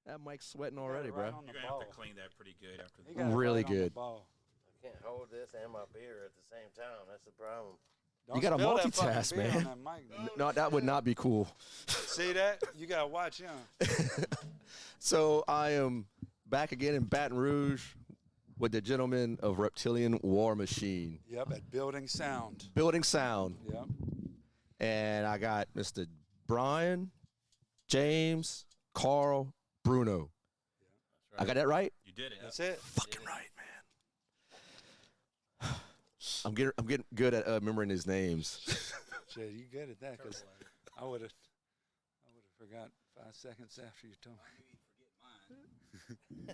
That mic's sweating already, right bro. on the You're gonna have to ball. clean that pretty good after He the. got it Really right on the good. ball. I can't hold this and my beer at the same time. That's the problem. Don't You gotta spill that multitask, fucking beer man. on that mic, man. No, that would not be cool. See that? You gotta watch him. So I am back again in Baton Rouge with the gentleman of Reptilian War Machine, Yep, at Building Sound. building sound, Yep. and I got Mr. Brian, James, Carl, Bruno. I got that right? You did it. That's it. Fucking right, man. I'm getting good at remembering his names. Shit, you good at that? Because I would have forgot 5 seconds after you told me.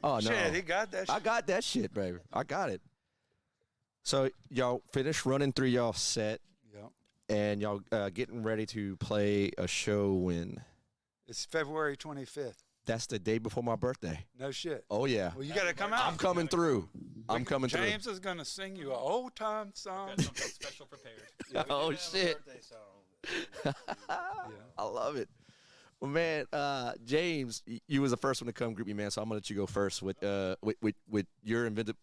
Oh no, Shit, he got that. I Shit. got that shit, baby. I got it. So y'all finished running through y'all set, Yep. and y'all getting ready to play a show when? It's February 25th. That's the day before my birthday. No shit. Oh yeah, Well, you got to come out. I'm coming through. I'm coming through. James is gonna sing you an old time song. Got something special prepared. Oh We do have a shit, birthday song. I love it. Well, man, James, you was the first one to come group me, man. So I'm gonna let you go first with your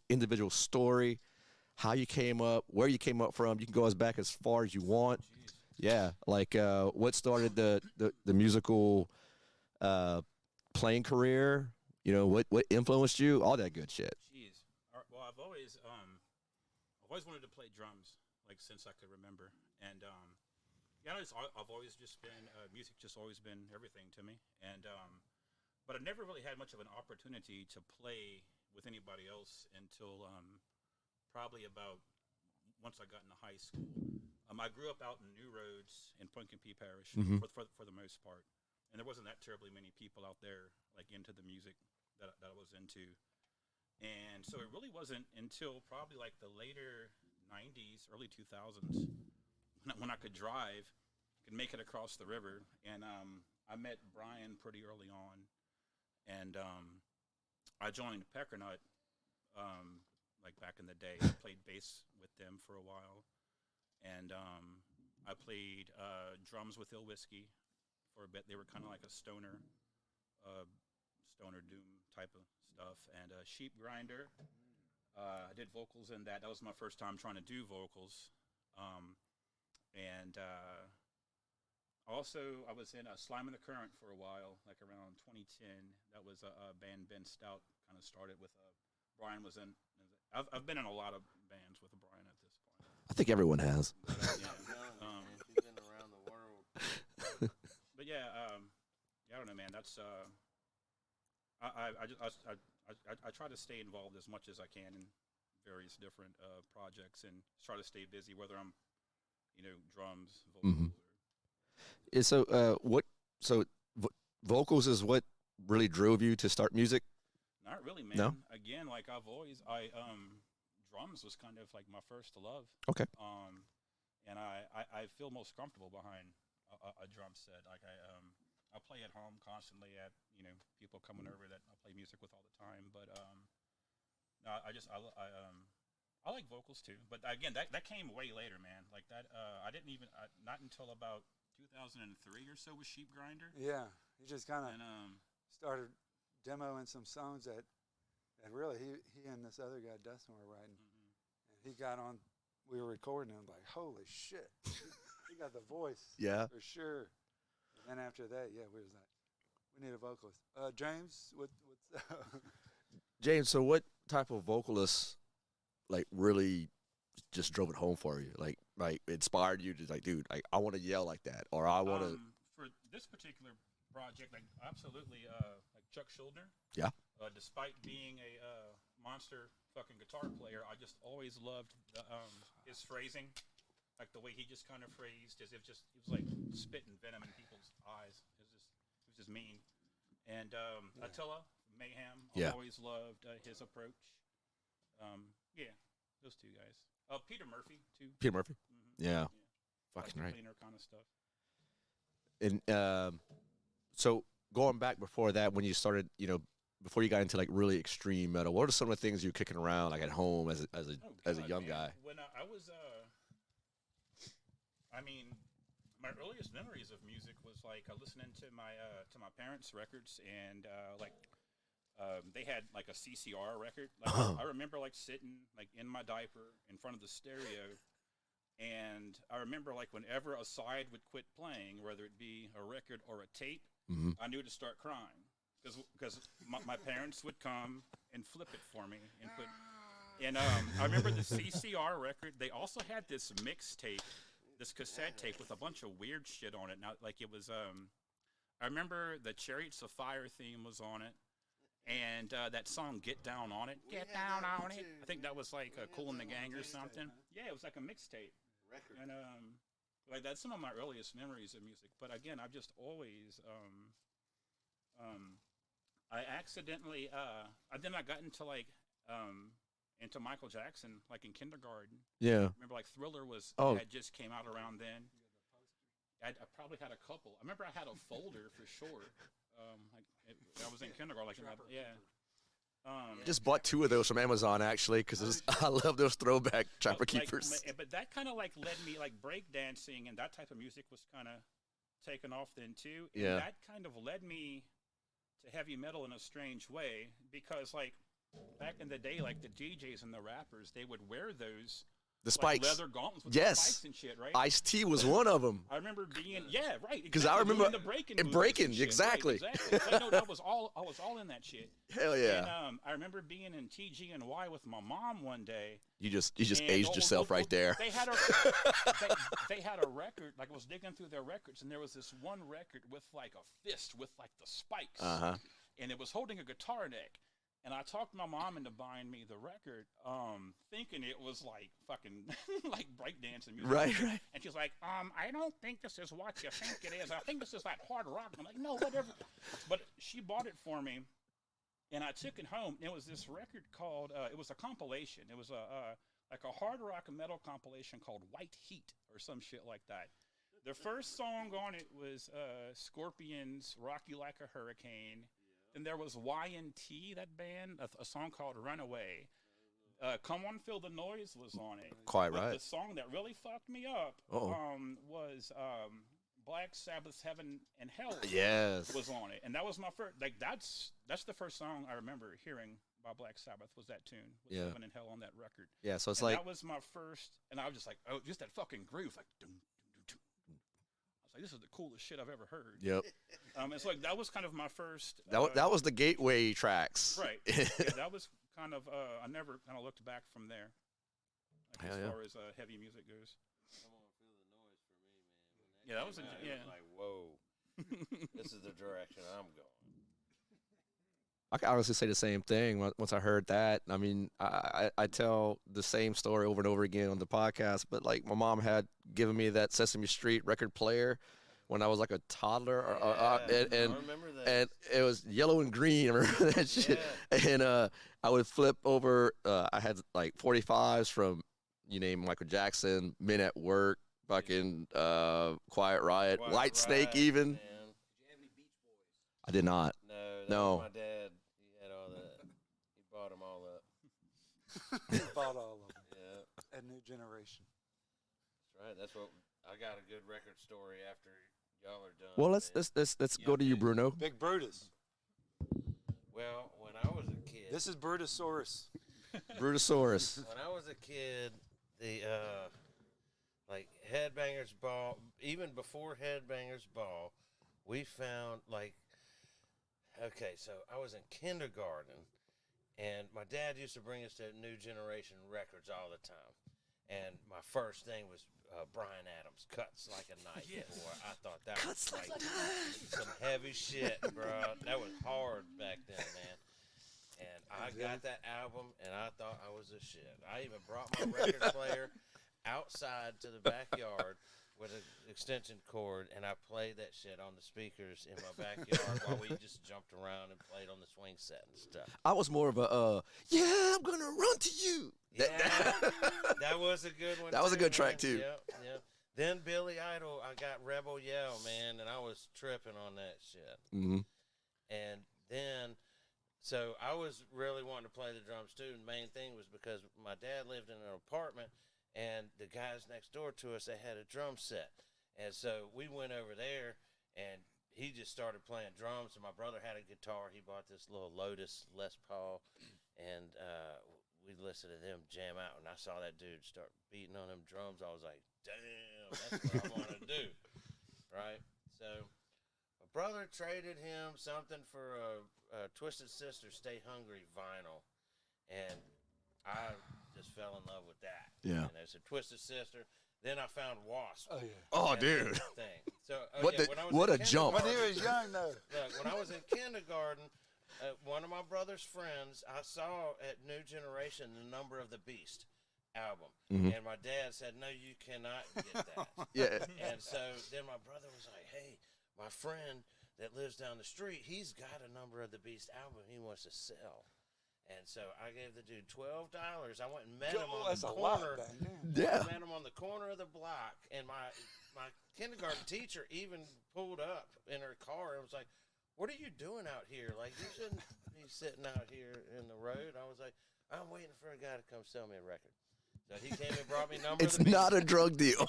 individual story, how you came up, where you came up from. You can go as back as far as you want. Yeah, like what started the musical playing career. You know what influenced you, all that good shit. Jeez. Well, I've always wanted to play drums, like since I could remember, and yeah, I've always just been music, just always been everything to me, and but I never really had much of an opportunity to play with anybody else until probably about once I got into high school. I grew up out in New Roads in Punkenpee Parish for the most part, and there wasn't that terribly many people out there like into the music that I was into. And so it really wasn't until probably like the later 90s, early 2000s, when I could drive, could make it across the river. And I met Brian pretty early on. And I joined Peckernut like back in the day. I played bass with them for a while. And I played drums with Ill Whiskey for a bit. They were kind of like a stoner doom type of stuff, and Sheep Grinder. I did vocals in that. That was my first time trying to do vocals, and also I was in Slime in the Current for a while, like around 2010. That was a band Ben Stout kind of started with. Brian was in. I've been in a lot of bands with Brian at this point. I think everyone has. But, yeah, She's been around the world. but yeah, I don't know, man. That's I try to stay involved as much as I can in various different projects and try to stay busy, whether I'm, drums, vocals, Vocals is what really drove you to start music? Not really, man. No? Again, like drums was kind of like my first love. Okay. And I feel most comfortable behind a drum set. Like I play at home constantly at people coming over that I play music with all the time. But no, I like vocals too. But again, that came way later, man. Like that I didn't even not until about 2003 or so with Sheep Grinder. Yeah, he just kind of And started demoing some songs that really he and this other guy Dustin were writing, and he got on. We were recording, and I'm like, holy shit, he got the voice. Yeah. For sure. And then after that, yeah, we was like, we need a vocalist. James, what's James, so what type of vocalist like really just drove it home for you? Like inspired you to like, dude, I want to yell like that, or I want to. For this particular project, like absolutely, like Chuck Schuldiner. Yeah. Despite being a monster fucking guitar player, I just always loved his phrasing, like the way he just kind of phrased, as if it was like spitting venom in people's eyes. It was just mean. And Attila Mayhem, I always loved his approach. Yeah, those two guys. Peter Murphy too. Peter Murphy. Yeah. Fucking right. Cleaner kind of stuff. And so going back before that, when you started, before you got into like really extreme metal, what are some of the things you were kicking around like at home as a young guy? When I was, I mean, my earliest memories of music was like listening to my parents' records and like they had like a CCR record. Like, I remember like sitting like in my diaper in front of the stereo, and I remember like whenever a side would quit playing, whether it be a record or a tape, I knew to start crying because my parents would come and flip it for me and put. And I remember the CCR record. They also had this mixtape, this cassette tape with a bunch of weird shit on it. Now, like it was, I remember the Chariots of Fire theme was on it, and that song "Get Down on It," "Get Down on It." I think that was like Cool in the Gang or something. Yeah, it was like a mixtape. And like that's some of my earliest memories of music. But again, I've just always, I accidentally, then I got into like. Into Michael Jackson, like in kindergarten. Yeah. Remember, like Thriller had just came out around then. I probably had a couple. I remember I had a folder for sure. I was in kindergarten, Just bought 2 of those from Amazon actually, because I love those throwback Trapper Keepers. But that kind of like led me like breakdancing and that type of music was kind of taken off then too. And that kind of led me to heavy metal in a strange way because like. Back in the day, like the DJs and the rappers, they would wear those the spikes, like leather gauntlets with the spikes and shit, right? Ice-T was one of them. I remember being, right, because I remember the breaking, exactly. Right, exactly. No, I was all in that shit. Hell yeah! And I remember being in TG&Y with my mom one day. You just aged yourself right there. They had a record. Like I was digging through their records, and there was this one record with like a fist with like the spikes, and it was holding a guitar neck. And I talked my mom into buying me the record, thinking it was like fucking like breakdancing music. Right. And she's like, I don't think this is what you think it is. I think this is like hard rock. I'm like, no, whatever. But she bought it for me, and I took it home. And it was this record called, it was a compilation. It was like a hard rock metal compilation called White Heat or some shit like that. The first song on it was Scorpions' Rock You Like a Hurricane. And there was Y&T, that band, a song called Runaway. Come On Feel the Noise was on it. Quite but right. The song that really fucked me up was Black Sabbath's Heaven and Hell was on it. And that was my first, like that's the first song I remember hearing by Black Sabbath was that tune, with Heaven and Hell on that record. Yeah, so it's and like. That was my first, and I was just like, oh, just that fucking groove, like, dum, dum, dum, dum. I was like, this is the coolest shit I've ever heard. Yep. It's like that was kind of my first. That was the gateway tracks. Right. Yeah, that was kind of. I never kind of looked back from there. Like as far as heavy music goes. Come on, feel the noise for me, man. Yeah, that was like, whoa, this is the direction I'm going. I can honestly say the same thing once I heard that. I mean, I tell the same story over and over again on the podcast, but like my mom had given me that Sesame Street record player when I was like a toddler, and remember that. And it was yellow and green. I remember that shit. Yeah. And I would flip over. I had like 45s from you name Michael Jackson, Men at Work, fucking Quiet Riot, White Snake, even. Man. Did you have any Beach Boys? I did not. No. My dad, he had all that. He bought them all up. He bought all of them. Yeah. A new generation. That's right. That's what I got a good record story after y'all are done. Well, let's go to you, Bruno. Big Brutus. Well, when I was a kid. This is Brutusaurus. Brutusaurus. When I was a kid, the like Headbangers Ball, even before Headbangers Ball, we found like. Okay, so I was in kindergarten, and my dad used to bring us to New Generation Records all the time. And my first thing was Bryan Adams, Cuts Like a Knife. Yes. Boy, I thought that was like some heavy shit, bro. That was hard back then, man. And I got that album, and I thought I was a shit. I even brought my record player outside to the backyard with an extension cord, and I played that shit on the speakers in my backyard while we just jumped around and played on the swing set and stuff. I was more of a, I'm going to run to you. Yeah, that was a good one. That was a good track, too. Yep. Then Billy Idol, I got Rebel Yell, man, and I was tripping on that shit. Mm-hmm. And then, so I was really wanting to play the drums, too. And the main thing was because my dad lived in an apartment, and the guys next door to us, they had a drum set. And so we went over there, and he just started playing drums, and my brother had a guitar. He bought this little Lotus Les Paul, and we listened to them jam out. And I saw that dude start beating on them drums. I was like, damn, that's what I want to do, right? So my brother traded him something for a Twisted Sister Stay Hungry vinyl, and I just fell in love with that. Yeah. And it's a Twisted Sister. Then I found Wasp. Oh yeah. Oh, And dude. Thing. So, What a jump. When he was young though. Look, when I was in kindergarten, one of my brother's friends, I saw at New Generation the Number of the Beast album. Mhm. And my dad said, no, you cannot get that. Yeah. And so then my brother was like, hey, my friend that lives down the street, he's got a Number of the Beast album he wants to sell. And so I gave the dude $12. I went and met him on That's the a lot corner. back then. Yeah. I met him on the corner of the block, and my kindergarten teacher even pulled up in her car and was like, what are you doing out here? Like, you shouldn't be sitting out here in the road. I was like, I'm waiting for a guy to come sell me a record. So he came and brought me Number It's of the Beast. not a drug deal.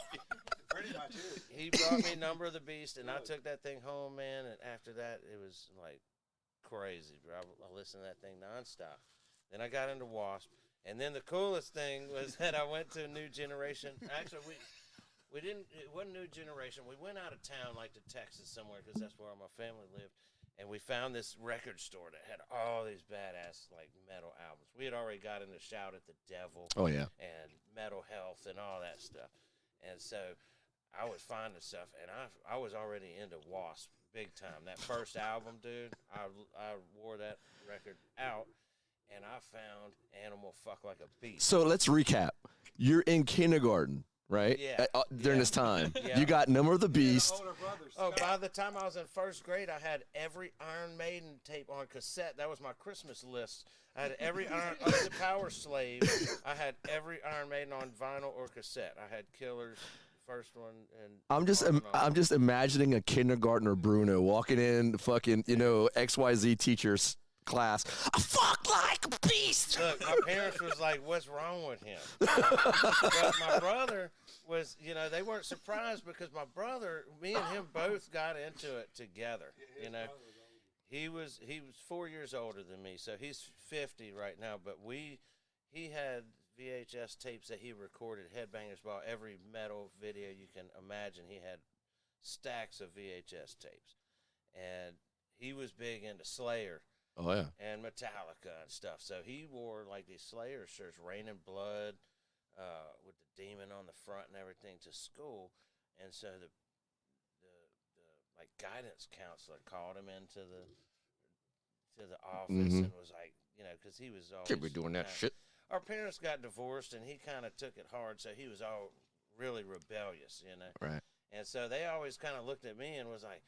Pretty much is. He brought me Number of the Beast, and I took that thing home, man, and after that, it was like crazy, bro. I listened to that thing nonstop. Then I got into Wasp, and then the coolest thing was that I went to New Generation. Actually, we didn't. It wasn't New Generation. We went out of town, like to Texas somewhere, because that's where my family lived. And we found this record store that had all these badass like metal albums. We had already got into Shout at the Devil. Oh, yeah. And Metal Health and all that stuff. And so I was finding stuff, and I was already into Wasp big time. That first album, dude, I wore that record out. And I found Animal Fuck Like a Beast. So let's recap. You're in kindergarten, right? Yeah. During this time. Yeah. You got Number of the Beast. Older brothers. Oh, by the time I was in first grade, I had every Iron Maiden tape on cassette. That was my Christmas list. I had every Iron the Power Slave. I had every Iron Maiden on vinyl or cassette. I had Killers, first one, and I'm just imagining a kindergartner Bruno walking in fucking, XYZ teacher's class. I fuck like a beast. Look, my parents was like, what's wrong with him? But my brother was, they weren't surprised because my brother, me and him both got into it together. He was 4 years older than me, so he's 50 right now. But he had VHS tapes that he recorded, Headbangers Ball, every metal video you can imagine. He had stacks of VHS tapes, and he was big into Slayer. Oh, yeah. And Metallica and stuff. So he wore like these Slayer shirts, Rain and Blood, with the demon on the front and everything to school. And so the like guidance counselor called him into the office and was like, because he was always Can't be doing that shit. Our parents got divorced, and he kind of took it hard, so he was all really rebellious, Right. And so they always kind of looked at me and was like,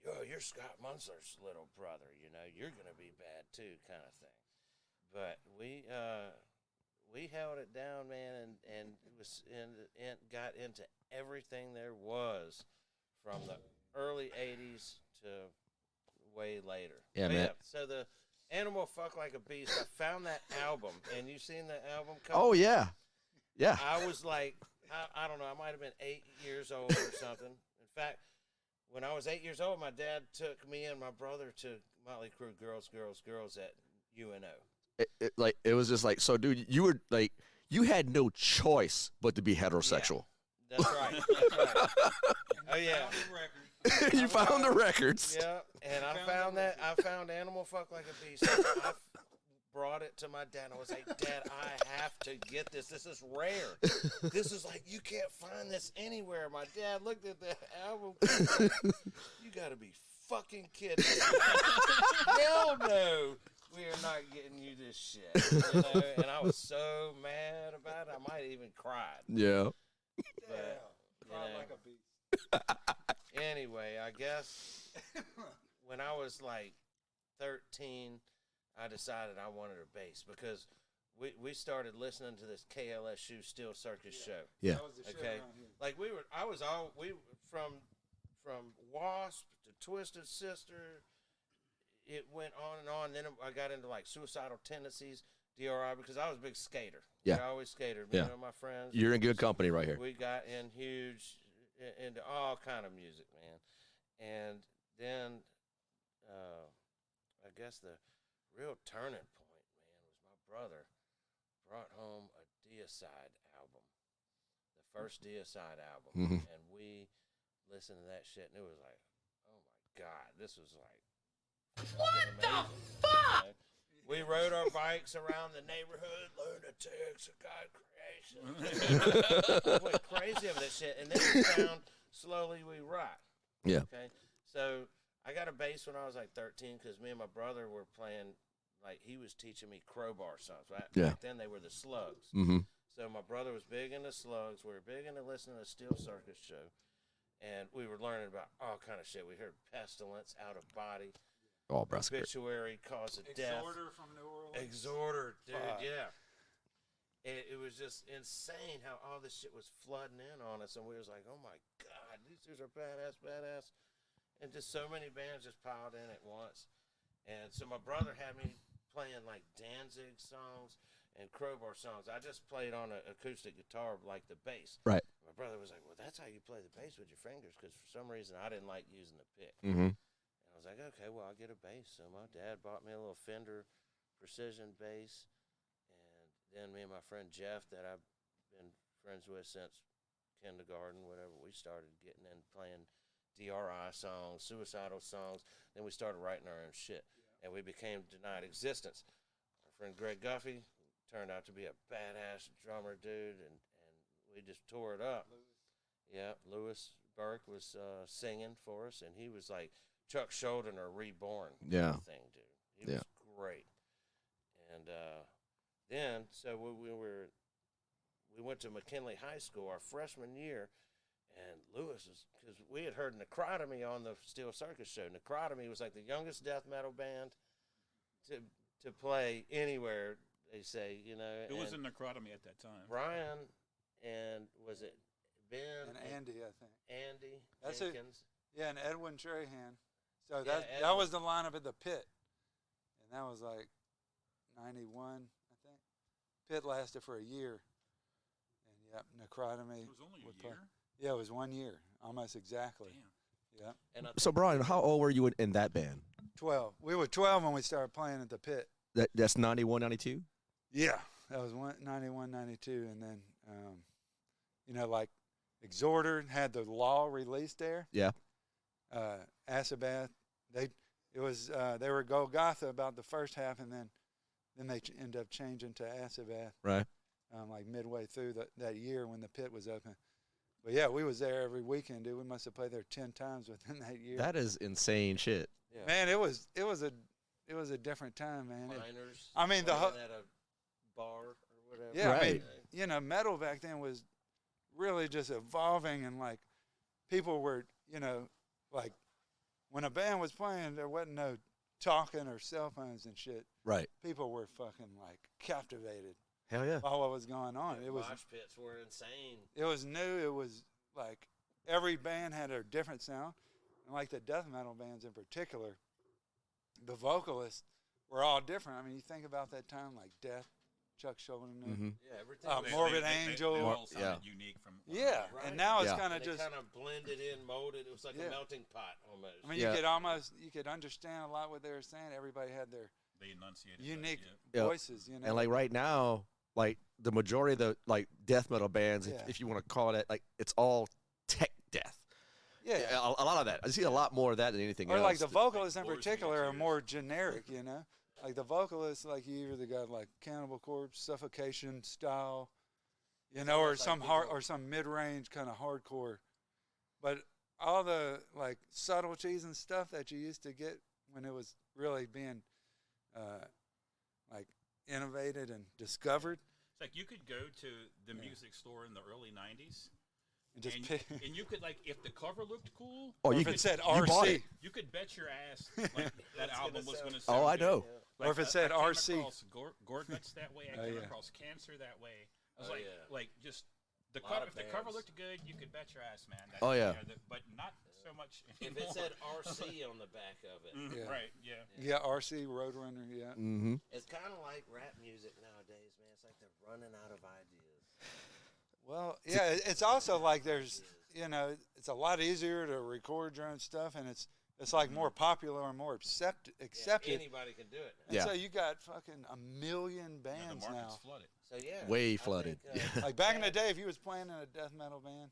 yo, you're Scott Munzler's little brother, you're going to be bad too, kind of thing. But we held it down, man, and got into everything there was from the early 80s to way later. Yeah, But man. so the Animal Fuck Like a Beast, I found that album, and you seen the album cover? Oh, yeah. Yeah. I was like, I don't know, I might have been 8 years old or something. In fact, when I was 8 years old, my dad took me and my brother to Motley Crue Girls, Girls, Girls at UNO. It was just like, so, dude, you were like, you had no choice but to be heterosexual. That's right. That's right. Oh, yeah. You found the records. Yeah, and I found Animal Fuck Like a Beast. I brought it to my dad. I was like, Dad, I have to get this. This is rare. This is like, you can't find this anywhere. My dad looked at the album. You got to be fucking kidding. Hell no. We are not getting you this shit. And I was so mad about it. I might have even cried. Yeah. But, Cried like a beast. Anyway, I guess when I was like 13, I decided I wanted a bass because we started listening to this KLSU Steel Circus show. Yeah. That was the shit around here. Like from Wasp to Twisted Sister, it went on and on. Then I got into like Suicidal Tendencies, DRI, because I was a big skater. Yeah. I always skated. Yeah. My friends. You're in good company right here. We got in huge into all kind of music, man. And then I guess the real turning point, man, was my brother brought home a Deicide album, the first Deicide album, and we listened to that shit, and it was like, oh my God, this was like, what the fuck? You know? We rode our bikes around the neighborhood, lunatics of God creation. We went crazy over that shit, and then we found Slowly We Rock. Yeah. Okay, so I got a bass when I was like 13 because me and my brother were playing, like he was teaching me crowbar songs. Right? Yeah. Back then they were the Slugs. Mm-hmm. So my brother was big into Slugs. We were big into listening to Steel Circus Show. And we were learning about all kind of shit. We heard Pestilence, Out of Body, Oh, bro, that's great. Obituary, Cause of Death. Exhorter from New Orleans. Exhorter, dude, yeah. It was just insane how all this shit was flooding in on us. And we was like, oh my God, these dudes are badass. And just so many bands just piled in at once. And so my brother had me playing like Danzig songs and crowbar songs. I just played on an acoustic guitar like the bass. Right. My brother was like, well, that's how you play the bass with your fingers, because for some reason I didn't like using the pick. Mm-hmm. And I was like, okay, well, I'll get a bass. So my dad bought me a little Fender Precision bass. And then me and my friend Jeff, that I've been friends with since kindergarten, whatever, we started getting in playing DRI songs, suicidal songs. Then we started writing our own shit. And we became Denied Existence. Our friend Greg Guffey turned out to be a badass drummer dude, and we just tore it up. Yeah, Lewis Burke was singing for us, and he was like Chuck Schuldiner reborn. Yeah. Thing, dude. He was great. And then, so we went to McKinley High School our freshman year, and Lewis was, because we had heard Necrotomy on the Steel Circus Show. Necrotomy was like the youngest death metal band to play anywhere, they say, you know. Who was in Necrotomy at that time? Brian and, was it Ben? And Andy, I think. Andy That's Jenkins. Yeah, and Edwin Trahan. So Yeah, that was the lineup at the Pit. And that was like 91, I think. Pit lasted for a year. And, yep, Necrotomy. It was only would a play. year? Yeah, it was 1 year, almost exactly. Damn. Yeah. And So, Brian, how old were you in that band? 12. We were 12 when we started playing at the Pit. That's 91, 92? Yeah, that was 91, 92. And then, you know, like Exhorter had the Law released there. Yeah. Acid Bath, they were Golgotha about the first half, and then they end up changing to Acid Bath. Right. Like midway through that year when the Pit was open. But yeah, we was there every weekend, dude. We must have played there 10 times within that year. That is insane shit. yeah. Man, it was a different time, man. Miners. I mean, playing at a bar or whatever. Yeah, I mean, Right. you know, metal back then was really just evolving, and like people were, you know, like when a band was playing, there wasn't no talking or cell phones and shit. Right. People were fucking like captivated Hell yeah. by what was going on. Yeah, It was mosh pits were insane. It was new. It was like every band had a different sound, and like the death metal bands in particular, the vocalists were all different. I mean, you think about that time, like Death, Chuck Schuldiner, Mm-hmm. Yeah, everything. Uh, was- Morbid Angel. They all sounded Yeah. unique from. yeah, Right. and now it's Yeah. kind and of they just. kind of blended in, molded. It was like Yeah. a melting pot almost. I mean, Yeah. you could understand a lot what they were saying. Everybody had their They enunciated. unique Yeah. voices, you know. And like right now, like the majority of the like death metal bands, Yeah. if you want to call it that, like it's all tech death. yeah, A lot of that. I see a lot more of that than anything or else. like the vocalists in Lord's particular are Tears. more generic, you know. Like the vocalists, like you either got like Cannibal Corpse, Suffocation style, you know, or almost like some hard people- or some mid-range kind of hardcore. But all the like subtleties and stuff that you used to get when it was really being like innovated and discovered, It's like you could go to the music store in the early '90s, and just and, pick, and you could like, if the cover looked cool, Oh, or you if could, it said you bought RC, it. you could bet your ass like that It's album gonna was sound- going to sound Oh, I good. know. Yeah. or if it said I came RC. across Gore Nuts that way. I Oh, came yeah. across Cancer that way. I was Oh, like, yeah. like just the Lot cover. of If the cover bands. looked good, you could bet your ass, man. That, Oh, yeah. but not so much If anymore. it said RC on the back of it, Mhm, Yeah. Right? Yeah. Yeah, RC Roadrunner. Yeah. Mm-hmm. it's kind of like rap music nowadays, man. It's like they're running out of ideas. Well, yeah, it's also like there's, you know, it's a lot easier to record your own stuff, and it's it's like more popular and more accepted. Anybody can do it. And Yeah. so you got fucking a million Yeah, bands the market's now. flooded. So yeah, Way I flooded. think, Like back in the day, if you was playing in a death metal band,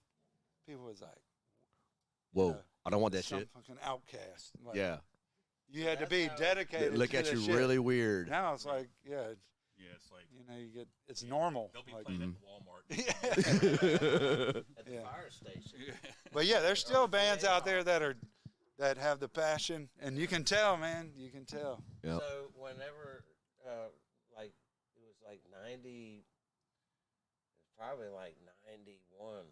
people was like, Whoa, Yeah. I don't want that some shit. fucking outcast. Like, Yeah, you had to That's be how- dedicated. look to at the you shit. really weird. Now it's like, yeah, Yeah, it's like you know, you get it's normal. they'll be Like, playing Yeah. at Walmart. at the Yeah. fire station. But yeah, there's still bands out there that have the passion, and you can tell, man. You can tell. Yep. So whenever, like, it was like 90, it was probably like 91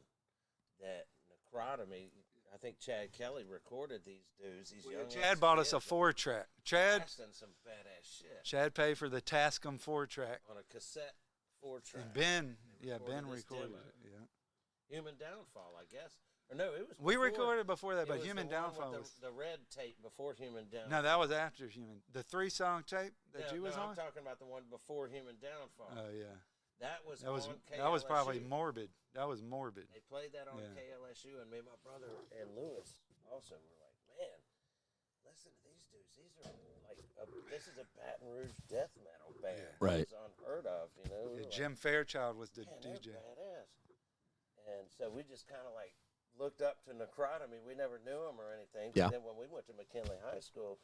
that Necrotomy, I think Chad Kelly recorded these dudes, these young Chad bought us a 4-track. Chad Blasting some badass shit Chad paid for the Tascam 4-track. on a cassette 4-track. And Ben recorded this recorded demo. it. Yeah. Human Downfall, I guess. Or no, it was We before- recorded before that, it but was Human the one with Downfall the, was the red tape before Human Downfall. no, that was after Human. The 3-song tape that No, you was no, on. I'm talking about the one before Human Downfall. Oh yeah, that was that was on that was probably KLSU. morbid. That was morbid. They played that on Yeah. KLSU, and me and my brother and Lewis also were like, man, listen to these dudes. These are like, this is a Baton Rouge death metal band. Yeah. Right. It's unheard of, you know. We Yeah, were Jim Fairchild was the like, man, DJ. they're badass. And so we just kind of like looked up to Necrotomy. We never knew him or anything. But Yeah. then when we went to McKinley High School,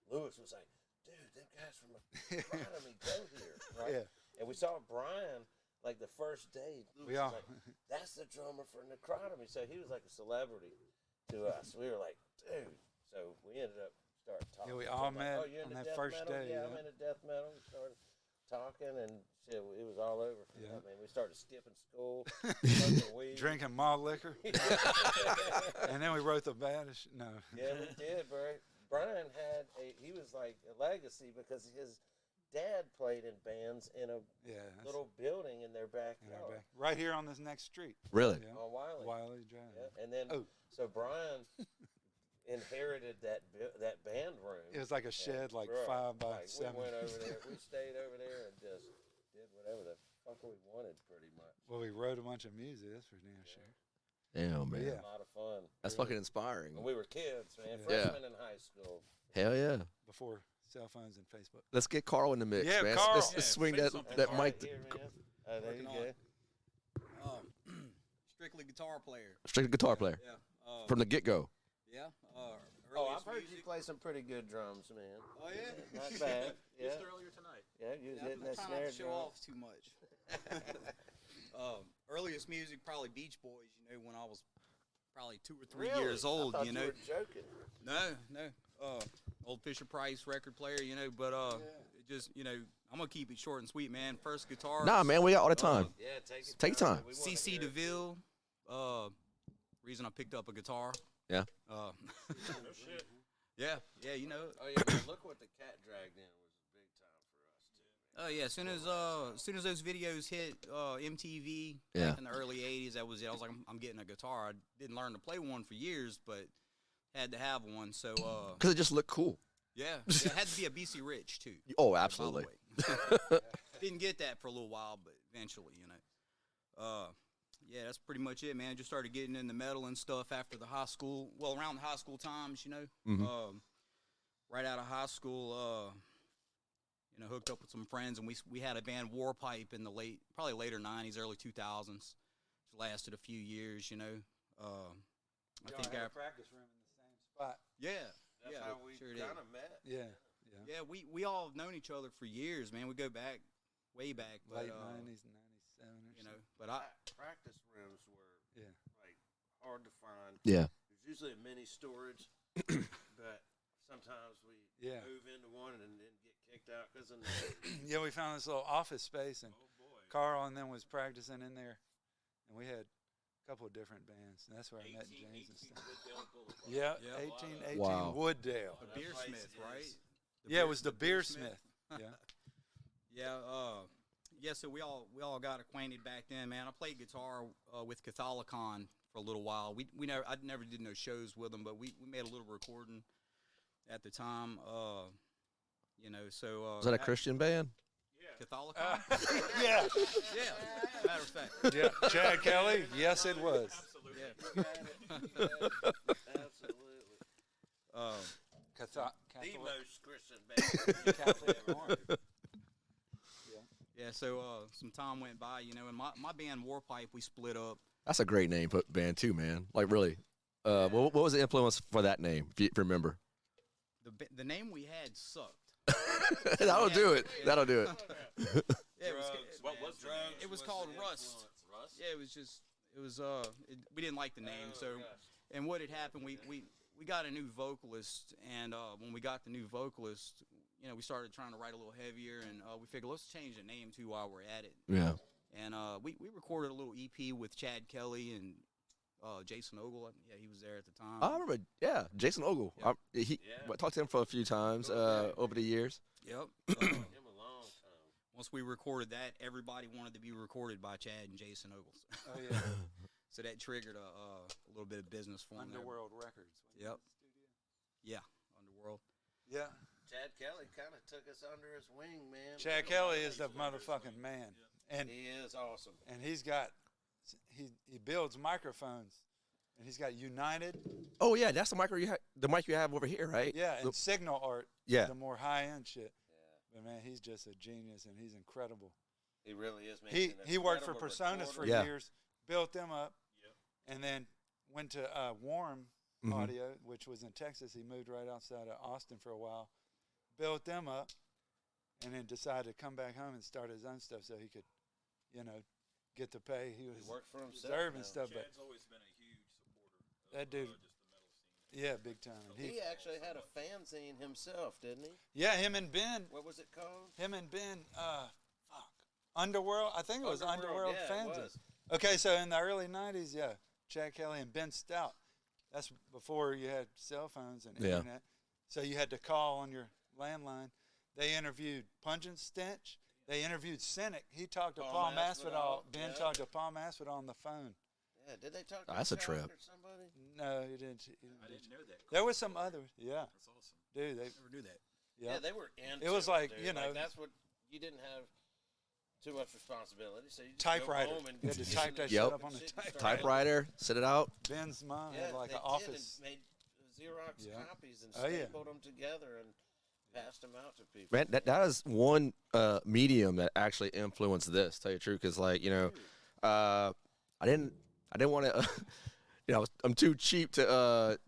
Lewis was like, dude, them guys from Necrotomy go here, right? Yeah. And we saw Brian like the first day. Lewis We was all. like, that's the drummer for Necrotomy. So he was like a celebrity to us. We were like, dude. So we ended up starting talking. Yeah, we So all I'm like, met oh, you're on into that death first metal? day, Yeah, yeah. I'm into death metal. We started talking and shit. It was all over. Yeah. I mean, we started skipping school, smoking weed. Drinking malt liquor, and then we wrote the baddest. No. Yeah, we did, bro. Brian had he was like a legacy because his dad played in bands in a Yeah. that's little building in their in our backyard back. Right here on this next street. Really? Yeah. on Wiley. Wiley Drive. Yeah. And then Oh. so Brian inherited that band room. It was like a shed, like Bro, 5 by like, 7. We went over there. We stayed over there and just did whatever the fuck we wanted, pretty much. Well, we wrote a bunch of music. That's for damn sure. Damn, But man. yeah. A lot of fun. That's Really. fucking inspiring. And we were kids, man. Yeah. Freshmen in high school. Hell yeah. Before cell phones and Facebook. Let's get Carl in the mix, Yeah, man. Carl. Let's Yeah, swing say that something, that Carl. mic. Here, man. Oh, there you Working go. on strictly guitar player. Straight guitar player Yeah. from the get go. Yeah. Oh, Earliest I've heard you music. play some pretty good drums, man. Oh yeah. Not bad. Yeah, Just earlier tonight. yeah, you was Yeah, hitting I'm that trying snare not to show drum. off too much. Earliest music, probably Beach Boys. You know, when I was probably 2 or 3 Really? years old. I thought You know. were joking. No. Old Fisher Price record player. You know, but it just I'm gonna keep it short and sweet, man. First guitar. Nah, man, we got all the time. Yeah, take it. Take time. We wanna CC hear it. DeVille. Reason I picked up a guitar. Yeah. No shit. Yeah. You know. Oh yeah, man, look what the cat dragged in was big time for us too. Oh yeah, as soon as those videos hit MTV Yeah. back in the early '80s, that was it. I was like, I'm getting a guitar. I didn't learn to play one for years, but had to have one. So Because it just looked cool. yeah, it had to be a BC Rich too. Oh, by the absolutely. way. Didn't get that for a little while, but eventually, yeah, that's pretty much it, man. Just started getting into metal and stuff after the high school. Well, around the high school times, Mhm. Right out of high school, hooked up with some friends, and we had a band, Warpipe, in the probably later '90s, early 2000s. It lasted a few years, I think had a practice room in the same spot. yeah, That's yeah, how we sure did. kind of met. Yeah. Yeah, we all have known each other for years, man. We go back, way back, but Late 90s, 97 or something. but I Practice rooms were Yeah. like hard to find. Yeah. There's usually a mini storage, but sometimes we Yeah. move into one and then get kicked out because of Yeah, we found this little office space, and Oh boy. Carl and them was practicing in there, and we had a couple of different bands, and that's where I met 18 James and stuff. Wooddale Boulevard. Yeah, Yeah. 1818 Wow. Wooddale. the that Beersmith, place right? is- Yeah, it was the Beersmith. Yeah. Yeah, so we all got acquainted back then, man. I played guitar with Catholicon for a little while. I never did no shows with them, but we made a little recording at the time. So Was that a Christian band? Catholicon? Yeah. Yeah. Matter of fact. Yeah. Chad Kelly. Yes, it was. Absolutely. Yeah. Absolutely. Catholic, The most Christian band. Catholic Warm. Yeah, so some time went by, you know, and my band Warpipe, we split up. That's a great name, band too, man. Like really. What was the influence for that name, if you remember? The name we had sucked. That'll do it. That'll do it. Yeah, What was the name? it was called Rust. Yeah, we didn't like the name, so and what had happened, we got a new vocalist, and when we got the new vocalist, you know, we started trying to write a little heavier, and we figured let's change the name too while we're at it. Yeah. And we recorded a little EP with Chad Kelly and Jason Ogle. Yeah, he was there at the time. I remember, yeah, Jason Ogle. Yeah. I talked to him for a few times over the years. Yep. Him a long time. Once we recorded that, everybody wanted to be recorded by Chad and Jason Ogle. Oh yeah. So that triggered a little bit of business for them. Underworld Records. Yep. Yeah, Underworld. Yeah. Chad Kelly kind of took us under his wing, man. Chad Kelly is the motherfucking man, and He is awesome. he's got he builds microphones, and he's got United. Oh yeah, that's the mic you have over here, right? Yeah, and Signal Art. Yeah. The more high end shit. Yeah, But man, he's just a genius, and he's incredible. he really is. Man. He worked for Incredible Personas for recorder. Yeah. years, built them up, Yep. and then went to Warm Mhm. Audio, which was in Texas. He moved right outside of Austin for a while, built them up, and then decided to come back home and start his own stuff so he could, you know, get the pay he He was worked for himself. deserving now. stuff. But Chad's always been a huge supporter of That dude- just the metal scene. yeah, big time. And He actually had a fanzine himself, didn't he? yeah, him and Ben, What was it called? Underworld. I think it was Underworld yeah, Fanzine. it was. Okay, so in the early '90s, yeah, Chad Kelly and Ben Stout. That's before you had cell phones and Yeah. internet. So you had to call on your landline. They interviewed Pungent Stench. They interviewed Cynic. He talked to Paul Paul Masvidal, Masvidal. Ben yeah. talked to Paul Masvidal on the phone. Yeah, did they talk to That's a Chuck trip. or somebody? No, he didn't. I didn't know that. There was some others. Yeah, That's awesome. dude. They Never knew that. yeah. Yeah, they were into It was like, dude. you know- that's what you didn't have too much responsibility, so you just Typewriter. Go home and You had to get type in that the shit up on the shit and type- start Typewriter, sit it out. Ben's mom Yeah, had like they an did office. and made Xerox Yeah. copies and Oh, yeah. stapled them together and passed them out to people. Man, that is one medium that actually influenced this. Tell you the truth, because like I didn't want to, I'm too cheap to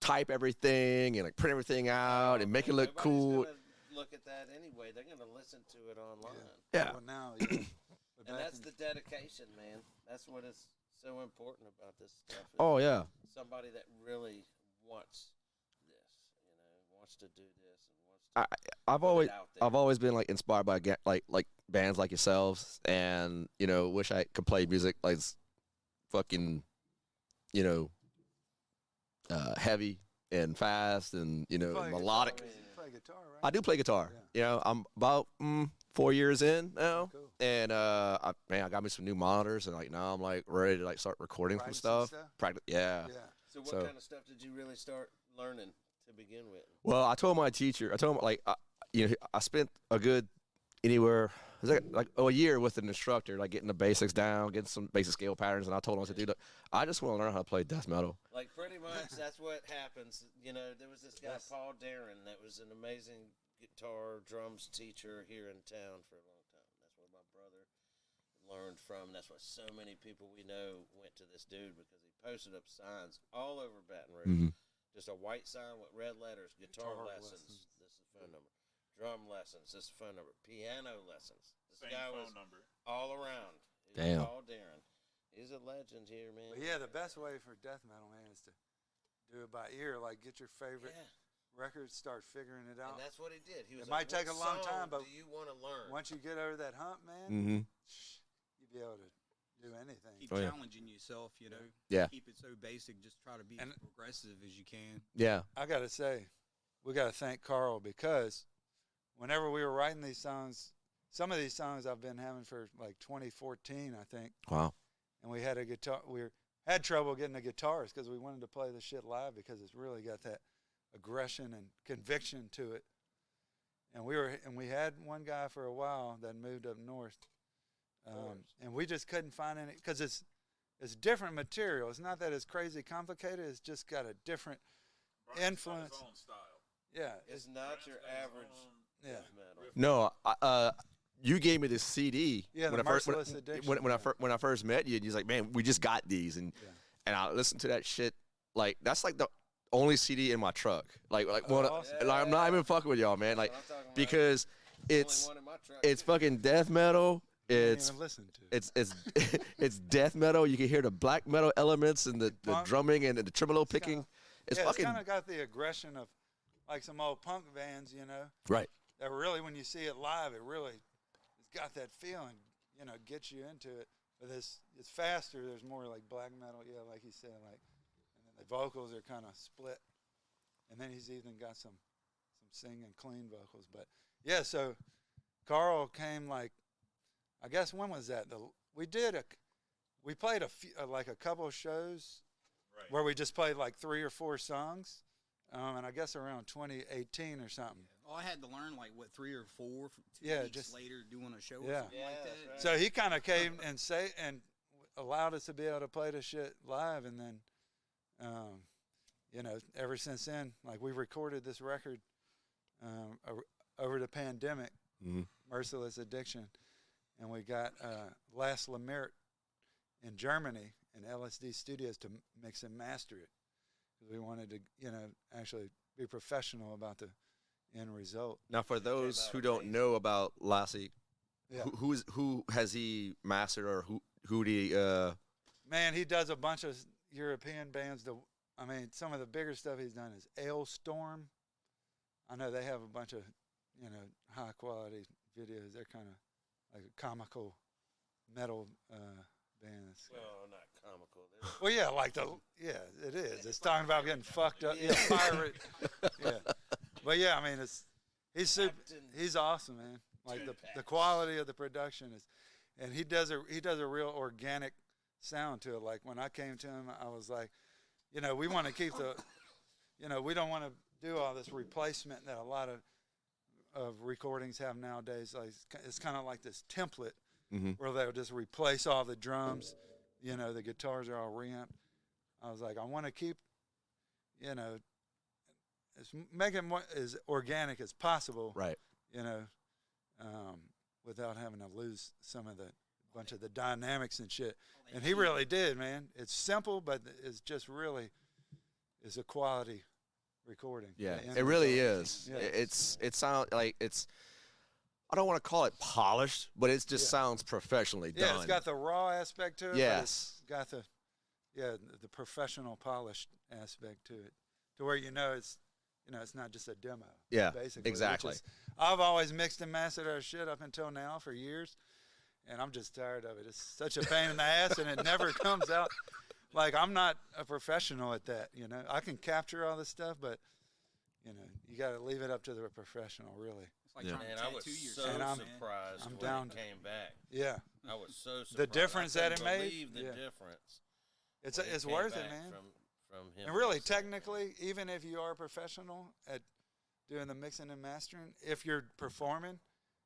type everything and like print everything out and make it look Nobody's cool. gonna look at that anyway. They're gonna listen to it online, Yeah. Well, now, yeah. But and back that's in- the dedication, man. That's what is so important about this stuff. is Oh yeah. somebody that really wants this, wants to do this and wants to I've put always it out there. I've always been like inspired by like bands like yourselves, and wish I could play music like fucking heavy and fast and play melodic. guitar, you play guitar, right? I do play guitar. I'm about 4 years in now, Cool. and I got me some new monitors, and like now I'm like ready to like start recording some Writing some stuff. stuff? Practice, yeah. Yeah. So what So- kind of stuff did you really start learning to begin with? Well, I told my teacher, I spent a good anywhere, it was like a year with an instructor, like getting the basics down, getting some basic scale patterns, and I told him, I said, dude, look, I just want to learn how to play death metal. Like pretty much that's what happens. There was this guy Yes. Paul Darren that was an amazing guitar drums teacher here in town for a long time. That's where my brother learned from. That's why so many people we know went to this dude because he posted up signs all over Baton Rouge. Mhm. Just a white sign with red letters, guitar Guitar lessons. lessons. This is phone number. Drum lessons. This is phone number. Piano lessons. This Same guy phone was number. all around. He was Damn. Paul Darren. He's a legend here, man. But yeah, the best way for death metal, man, is to do it by ear. Like, get your favorite Yeah. records, start figuring it out. And that's what he did. He was It like, might take "What a long song time, but do you want to learn?" Once you get over that hump, man, Mm-hmm. you'll be able to do anything. Keep Oh, yeah. challenging yourself, Yeah. Keep it so basic. Just try to be And- as progressive as you can. Yeah. I got to say, we got to thank Carl, because whenever we were writing these songs, some of these songs I've been having for like 2014, I think, Wow. and we had a guitar. Had trouble getting a guitarist because we wanted to play the shit live because it's really got that aggression and conviction to it. And we had one guy for a while that moved up north, and we just couldn't find any because it's different material. It's not that it's crazy complicated. It's just got a different influence. His own style. Yeah, It's not your average yeah. death metal. No, you gave me this CD. Yeah, when the I first Merciless Addiction, when I first met you, and he's like, man, we just got these, and I listened to that shit. Like that's like the only CD in my truck. Like awesome. like, I'm not even fucking with y'all, man. Like That's what I'm talking about. because Only it's one in my truck, it's too. fucking death metal. It's even listen to it. it's it's death metal. You can hear the black metal elements and the Punk. drumming and the tremolo picking. It's yeah, fucking it's kind of got the aggression of like some old punk bands, you know. right. That really, when you see it live, it's got that feeling, you know, gets you into it. But it's faster. There's more like black metal, yeah, like you said, like, and then the vocals are kind of split, and then he's even got some singing clean vocals. But yeah, so Carl came like, I guess when was that? We played like a couple of shows Right. where we just played like 3 or 4 songs, and I guess around 2018 or something. Oh, I had to learn like what 3 or 4 2 Yeah, weeks just- later doing a show Yeah. or something Yeah, like that's that. right. So he kind of came and allowed us to be able to play the shit live, and then, you know, ever since then, like we recorded this record over the pandemic, Merciless Addiction, and we got Last Lemert in Germany in LSD Studios to mix and master it, because we wanted to, you know, actually be professional about the end result. Now, for those out who don't amazing. know about Lassie, Yeah. who has he mastered, or who do he? Man, he does a bunch of European bands. I mean, some of the bigger stuff he's done is Ailstorm. I know they have a bunch of, you know, high quality videos. They're kind of like a comical metal bands. Well, not comical. They're- Well, yeah, like it is. It's talking about getting fucked up. Yeah, pirate. Yeah, but yeah, I mean, he's awesome, man. Like the quality of the production is, and he does a real organic sound to it. Like when I came to him, I was like, you know, we want to keep you know, we don't want to do all this replacement that a lot of recordings have nowadays. Like it's kind of like this template where they'll just replace all the drums. You know, the guitars are all reamped. I was like, I want to keep, you know, make it more as organic as possible. Right. You know, without having to lose some of the bunch of the dynamics and shit. And he really did, man. It's simple, but it's just really is a quality recording. Yeah, The end it really result. is. Yeah. It sounds like it's. I don't want to call it polished, but it just sounds professionally done. Yeah, it's got the raw aspect to it. Yes. But it's got the professional polished aspect to it, to where you know it's not just a demo. Yeah, basically. which exactly. is- I've always mixed and mastered our shit up until now for years, and I'm just tired of it. It's such a pain in the ass, and it never comes out. Like I'm not a professional at that. You know, I can capture all this stuff, but you know, you got to leave it up to the professional, really. It's like Yeah. trying Man, to I was tattoo so yourself, And I'm- man. surprised I'm when down it to- came back. Yeah, I was so surprised. The difference I that it couldn't made? believe the Yeah. difference. it's when it's came worth it, back man. From him. And really, technically, even if you are a professional at doing the mixing and mastering, if you're performing,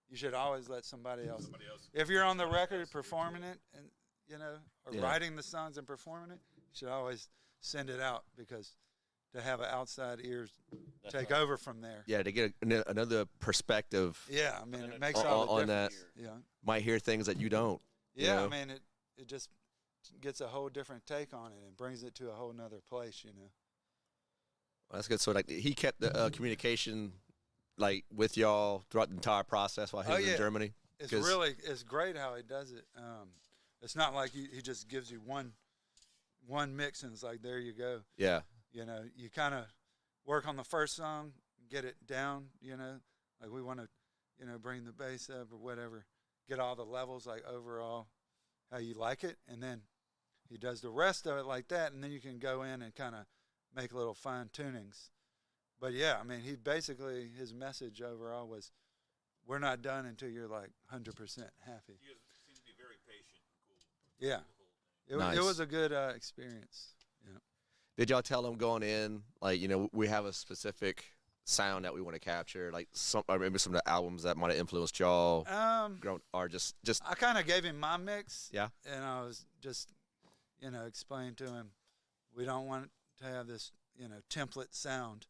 you should always let somebody else. If you're on the record performing it, and you know, or Yeah. writing the songs and performing it, you should always send it out, because to have an outside ears That's take right. over from there. Yeah, to get another perspective, Yeah, I mean, And it it- makes on, all the on that, difference. Yeah, might hear things that you don't. you yeah. know? I mean, it just gets a whole different take on it and brings it to a whole nother place. You know. That's good. So like he kept the communication like with y'all throughout the entire process while he Oh, was yeah. in Germany. It's great how he does it. It's not like he just gives you one mix and it's like, there you go. Yeah. You know, you kind of work on the first song, get it down, you know, like we want to, you know, bring the bass up or whatever, get all the levels, like overall how you like it. And then he does the rest of it like that. And then you can go in and kind of make little fine tunings. But yeah, I mean, his message overall was, we're not done until you're like 100% happy. You seem to be very patient and cool. Yeah. It Nice. was a good experience. Yeah. Did y'all tell him going in, like, you know, we have a specific sound that we want to capture, like or maybe some of the albums that might have influenced y'all, or just I kind of gave him my mix. Yeah. And I was just, explained to him, we don't want to have this, template sound.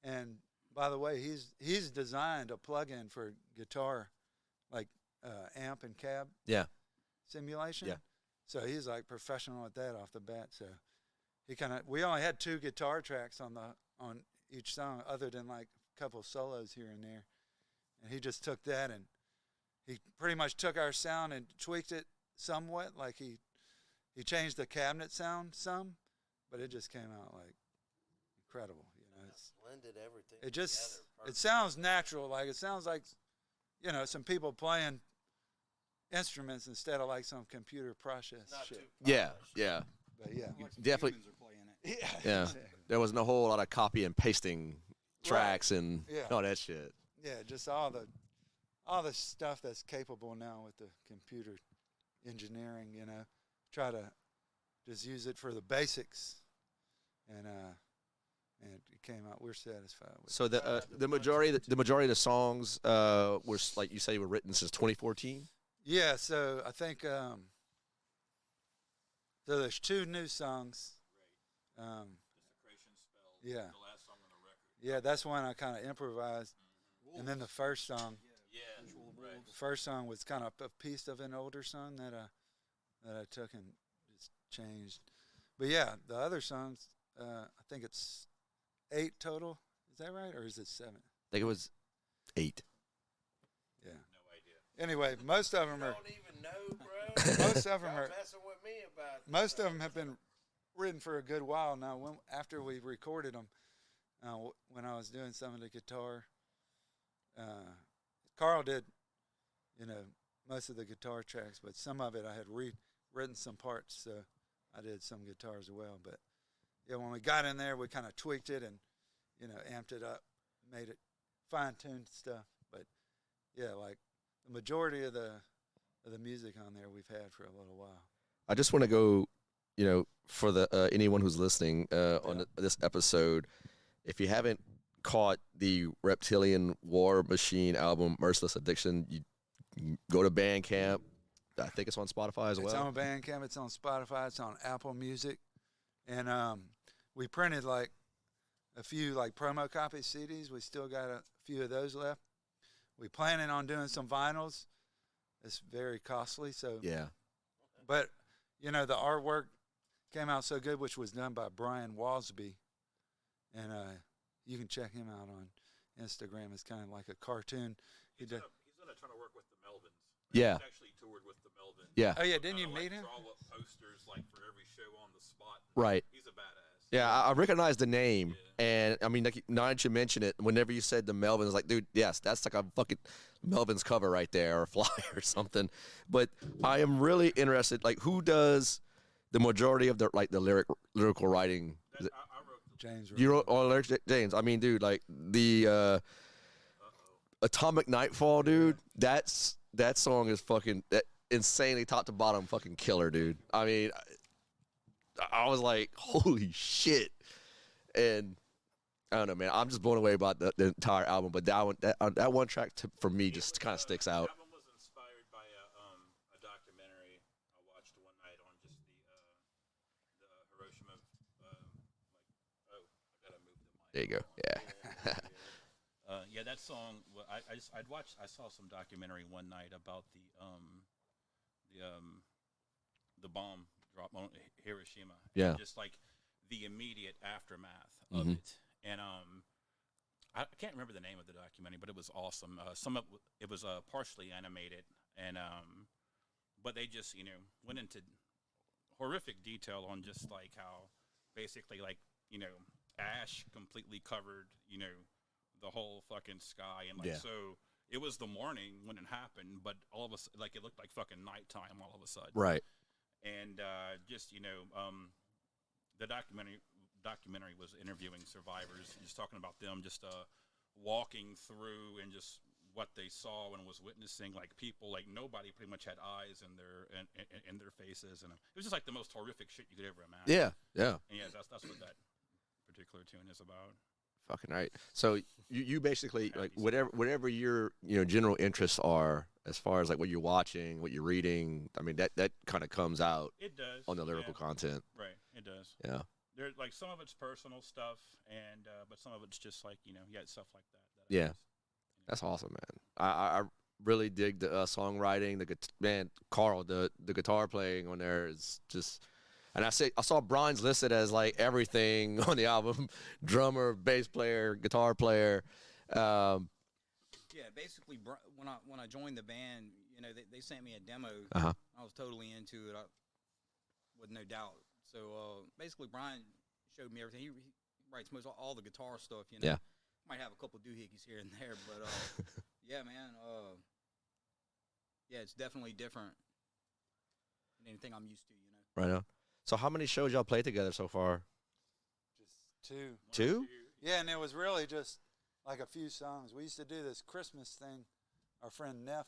And by the way, he's designed a plug-in for guitar, like amp and cab Yeah. simulation. Yeah. So he's like professional at that off the bat. So we only had 2 guitar tracks on each song, other than like a couple solos here and there. And he just took that and he pretty much took our sound and tweaked it somewhat. Like he changed the cabinet sound some, but it just came out like incredible. It's blended everything. It just together it sounds natural. Like it sounds like some people playing instruments instead of like some computer process Not shit. too Yeah. polished. Yeah. But yeah, Like some Definitely- humans are playing it. yeah, Yeah. There wasn't a whole lot of copy and pasting tracks and Yeah. all that shit. yeah. Just all the stuff that's capable now with the computer engineering. Try to just use it for the basics, and it came out. We're satisfied with. So the majority of the songs were, like you say, were written since 2014. Yeah, so I think so there's 2 new songs. Desecration spell. Yeah. The last song on the record. Yeah, that's one I kind of improvised. And then the first song, Yeah. Right. the first song was kind of a piece of an older song that I took and just changed. But yeah, the other songs, I think it's 8 total. Is that right, or is it 7? I think it was 8. Yeah. No idea. Anyway, most of them You are. don't even know, bro. Most of them Y'all are. messing with me about this Most of stuff. them have been written for a good while now. After we recorded them, when I was doing some of the guitar, Carl did, most of the guitar tracks, but some of it I had written some parts, so I did some guitar as well. But yeah, when we got in there, we kind of tweaked it and amped it up, made it fine-tuned stuff. But yeah, like the majority of the music on there we've had for a little while. I just want to go, for the anyone who's listening on this episode, if you haven't caught the Reptilian War Machine album, Merciless Addiction, you go to Bandcamp. I think it's on Spotify as well. It's on Bandcamp. It's on Spotify. It's on Apple Music. And we printed like a few like promo copy CDs. We still got a few of those left. We planning on doing some vinyls. It's very costly. So Yeah. But the artwork came out so good, which was done by Brian Wasby, and you can check him out on Instagram. It's kind of like a cartoon. He's gonna try to work with the Melvins. Yeah. He's actually toured with the Melvins. Yeah. Oh yeah, didn't you Kinda, meet him? Draw up posters like for every show on the spot. Right. He's a badass. Yeah, I recognize the name, Yeah. and I mean, like, now that you mention it, whenever you said the Melvins, like, dude, yes, that's like a fucking Melvins cover right there, or flyer or something. But I am really interested, like, who does the majority of the lyrical writing? I wrote the James. You wrote all the lyrics, James. I mean, dude, like the Atomic Nightfall, dude. That song is fucking insanely top to bottom fucking killer, dude. I mean, I was like, holy shit. And I don't know, man. I'm just blown away about the entire album. But that one track for me just kind of sticks out. The album was inspired by a documentary I watched one night on just the Hiroshima. I gotta move the mic. There you go. Yeah. Yeah, that song. Well, I saw some documentary one night about the bomb drop on Hiroshima. Yeah. And just like the immediate aftermath of Mhm. it, and I can't remember the name of the documentary, but it was awesome. It was partially animated, and but they just went into horrific detail on just like how basically like ash completely covered the whole fucking sky, and like Yeah. so it was the morning when it happened, but all of us like it looked like fucking nighttime all of a sudden. Right. And just the documentary was interviewing survivors, just talking about them just walking through and just what they saw and was witnessing, like people, like nobody pretty much had eyes in their faces, and it was just like the most horrific shit you could ever imagine. Yeah. Yeah. And yeah, that's what that particular tune is about. Fucking right. So you basically like whatever your general interests are as far as like what you're watching, what you're reading. I mean that kind of comes out It does on the lyrical content. Right. It does. Yeah. There's like some of it's personal stuff, and but some of it's just like stuff like that. Yeah. That's awesome, man. I really dig the songwriting. Man, Carl, the guitar playing on there is just. And I saw Brian's listed as like everything on the album: drummer, bass player, guitar player. Yeah, basically, when I joined the band, they sent me a demo. Uh-huh. I was totally into it, with no doubt. So basically, Brian showed me everything. He writes most all the guitar stuff. Yeah. Might have a couple doohickeys here and there, but yeah, man. Yeah, it's definitely different than anything I'm used to. Right on. So how many shows y'all played together so far? Just two. Two? Yeah, and it was really just like a few songs. We used to do this Christmas thing. Our friend Neff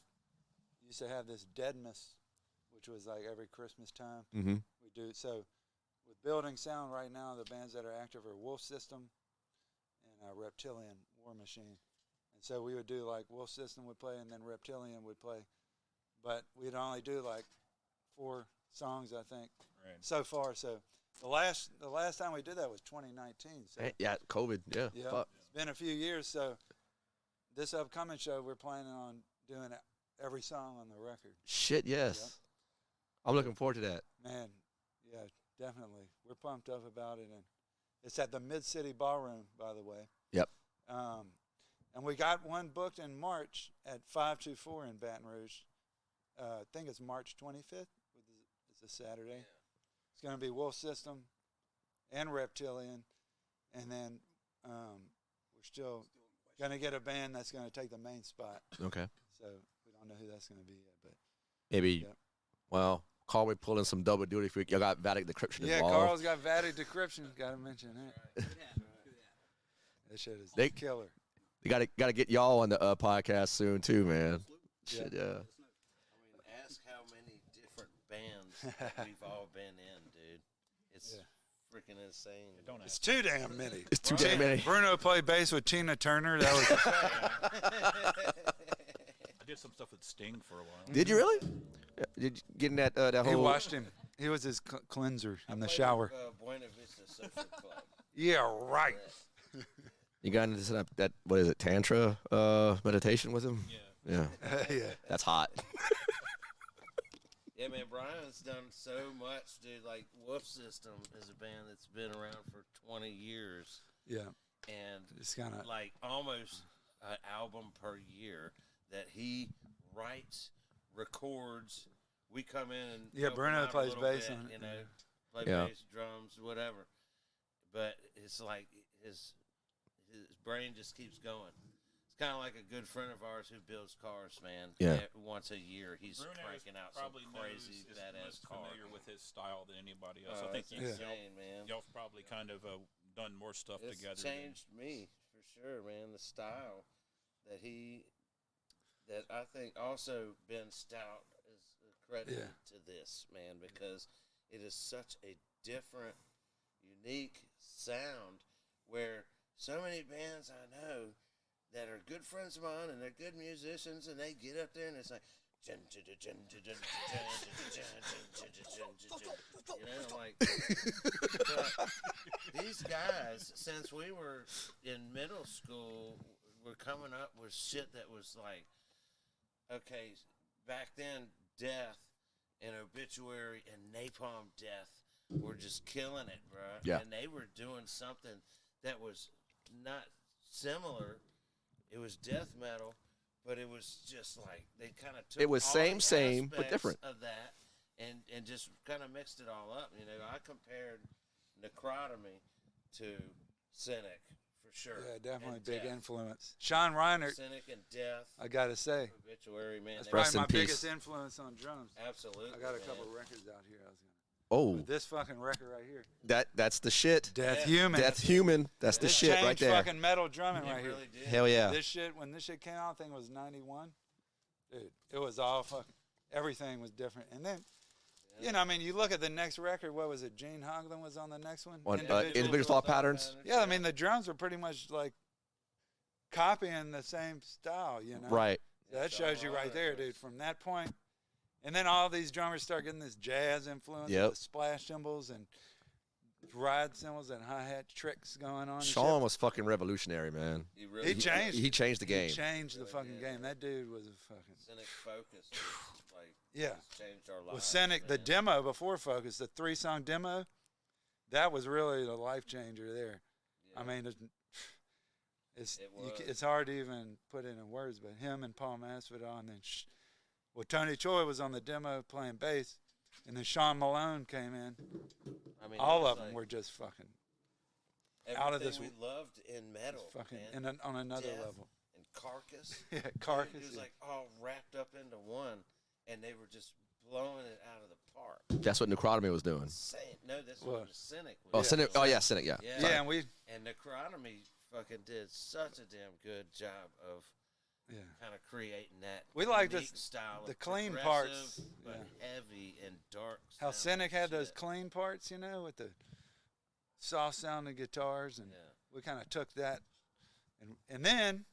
used to have this Deadmas, which was like every Christmas time. Mm-hmm. We do so with building sound right now. The bands that are active are Wolf System and Reptilian War Machine. And so we would do like Wolf System would play, and then Reptilian would play, but we'd only do like 4 songs, I think, so far. So the last time we did that was 2019. So Yeah, COVID. Yeah. yeah, Fuck. it's been a few years. So this upcoming show, we're planning on doing every song on the record. Shit, yes. Yep. I'm looking forward to that. Man, yeah, definitely. We're pumped up about it, and it's at the Mid-City Ballroom, by the way. Yep. And we got one booked in March at 524 in Baton Rouge. I think it's March 25th. It's a Saturday. Yeah. It's going to be Wolf System and Reptilian, and then we're still going to get a band that's going to take the main spot. Okay. So we don't know who that's going to be yet, but Maybe. Yep. Well, Carl, we pulling some double duty for y'all got Vatic decryption yeah, involved. Carl's got Vatic decryption. Got to mention that. That shit is killer. They gotta get y'all on the podcast soon too, man. Yeah. Shit, yeah. I mean, ask how many different bands that we've all been in, dude. It's freaking insane. It's too damn many. It's too damn many. Bruno played bass with Tina Turner. That was I did some stuff with Sting for a while. Did you really? Did you get in that whole? He washed him. He was his cleanser in the shower. Buena Vista Social Club. Yeah, right. You got into that what is it, Tantra meditation with him? Yeah. Yeah. Yeah. That's hot. Yeah, man, Brian's done so much, dude. Like, Wolf System is a band that's been around for 20 years. Yeah. And It's kind of like almost an album per year that he writes, records. We come in and help him Bruno out a plays little bass bit, on it. you know, play Yeah. bass, drums, whatever. But it's like his brain just keeps going. It's kind of like a good friend of ours who builds cars, man. Yeah. Once a year, he's Bruno cranking out some probably crazy is badass most car. familiar with his style than anybody else. I Oh, think it's insane, man. y'all probably kind of done more stuff It's together. changed me for sure, man. The style that I think also Ben Stout is credited to this, man, because it is such a different, unique sound where so many bands I know that are good friends of mine and they're good musicians and they get up there and it's like you know, like these guys, since we were in middle school, were coming up with shit that was like, okay, back then Death and Obituary and Napalm Death were just killing it, bro. Yeah. And they were doing something that was not similar. It was death metal, but it was just like they kind of took It was all same, the same, but aspects different. of that and just kind of mixed it all up. You know, I compared Necrotomy to Cynic for sure. yeah, definitely and big Death. influence. Sean Reiner, Cynic and Death. I gotta say, Obituary, man. that's they- probably Rest in my peace. biggest influence on drums. Absolutely. I got a man. couple records out here. Oh, This fucking record right here, that's the shit. Death Yeah. Human. Death Human. That's the This shit right changed there. fucking metal drumming It right here. really did. Hell yeah. This shit, when this shit came out, I think it was 91. Dude, it was all fucking, everything was different. And then You know, I mean, you look at the next record. What was it? Gene Hoglan was on the next one. On individual thought patterns. Yeah, I mean, the drums were pretty much like copying the same style. You know. Right. That shows you right there, dude. From that point, and then all these drummers start getting this jazz influence, Yep. with the splash cymbals and ride cymbals and hi-hat tricks going on. and Sean shit. was fucking revolutionary, man. He really He changed. He changed the game. He changed the Really fucking did, game. man. That dude was a fucking Cynic Focus. Like, yeah. it's changed our lives. With Cynic, the man. demo before Focus, the 3-song demo, that was really the life changer there. Yeah. I mean, It was. it's hard to even put it in words, but him and Paul Masvidal, and then Tony Choi was on the demo playing bass, and then Sean Malone came in. I mean, All it was of them like were just fucking everything out of this we loved in metal, fucking man. on another Death level. And Carcass. Yeah, It Carcass. was like all wrapped up into one, and they were just blowing it out of the park. That's what Necrotomy was doing. Insane. No, that's What? what the Cynic was. Oh, Yeah. Cynic. Oh, yeah, Cynic. Yeah. Yeah. Yeah, and we And Necrotomy fucking did such a damn good job of yeah. kind of creating that. We like unique this- style the of clean progressive, parts, but yeah. heavy and dark. How sounding Cynic had those shit. clean parts, you know, with the soft sounding guitars, and Yeah. we kind of took that, and then,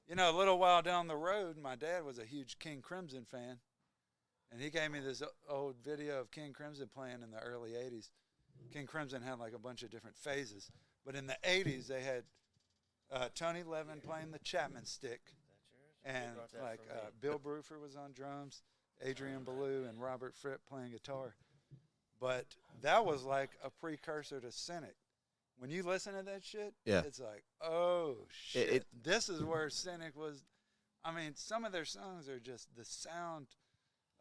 you know, a little while down the road, my dad was a huge King Crimson fan, and he gave me this old video of King Crimson playing in the early '80s. King Crimson had like a bunch of different phases, but in the '80s they had Tony Levin playing the Chapman stick, That's yours? You and brought that like for me. Bill Bruford was on drums, Adrian Ballou and Robert Fripp playing guitar. But that was like a precursor to Cynic. When you listen to that shit, Yeah. it's like, oh shit, it- this is where Cynic was. I mean, some of their songs are just the sound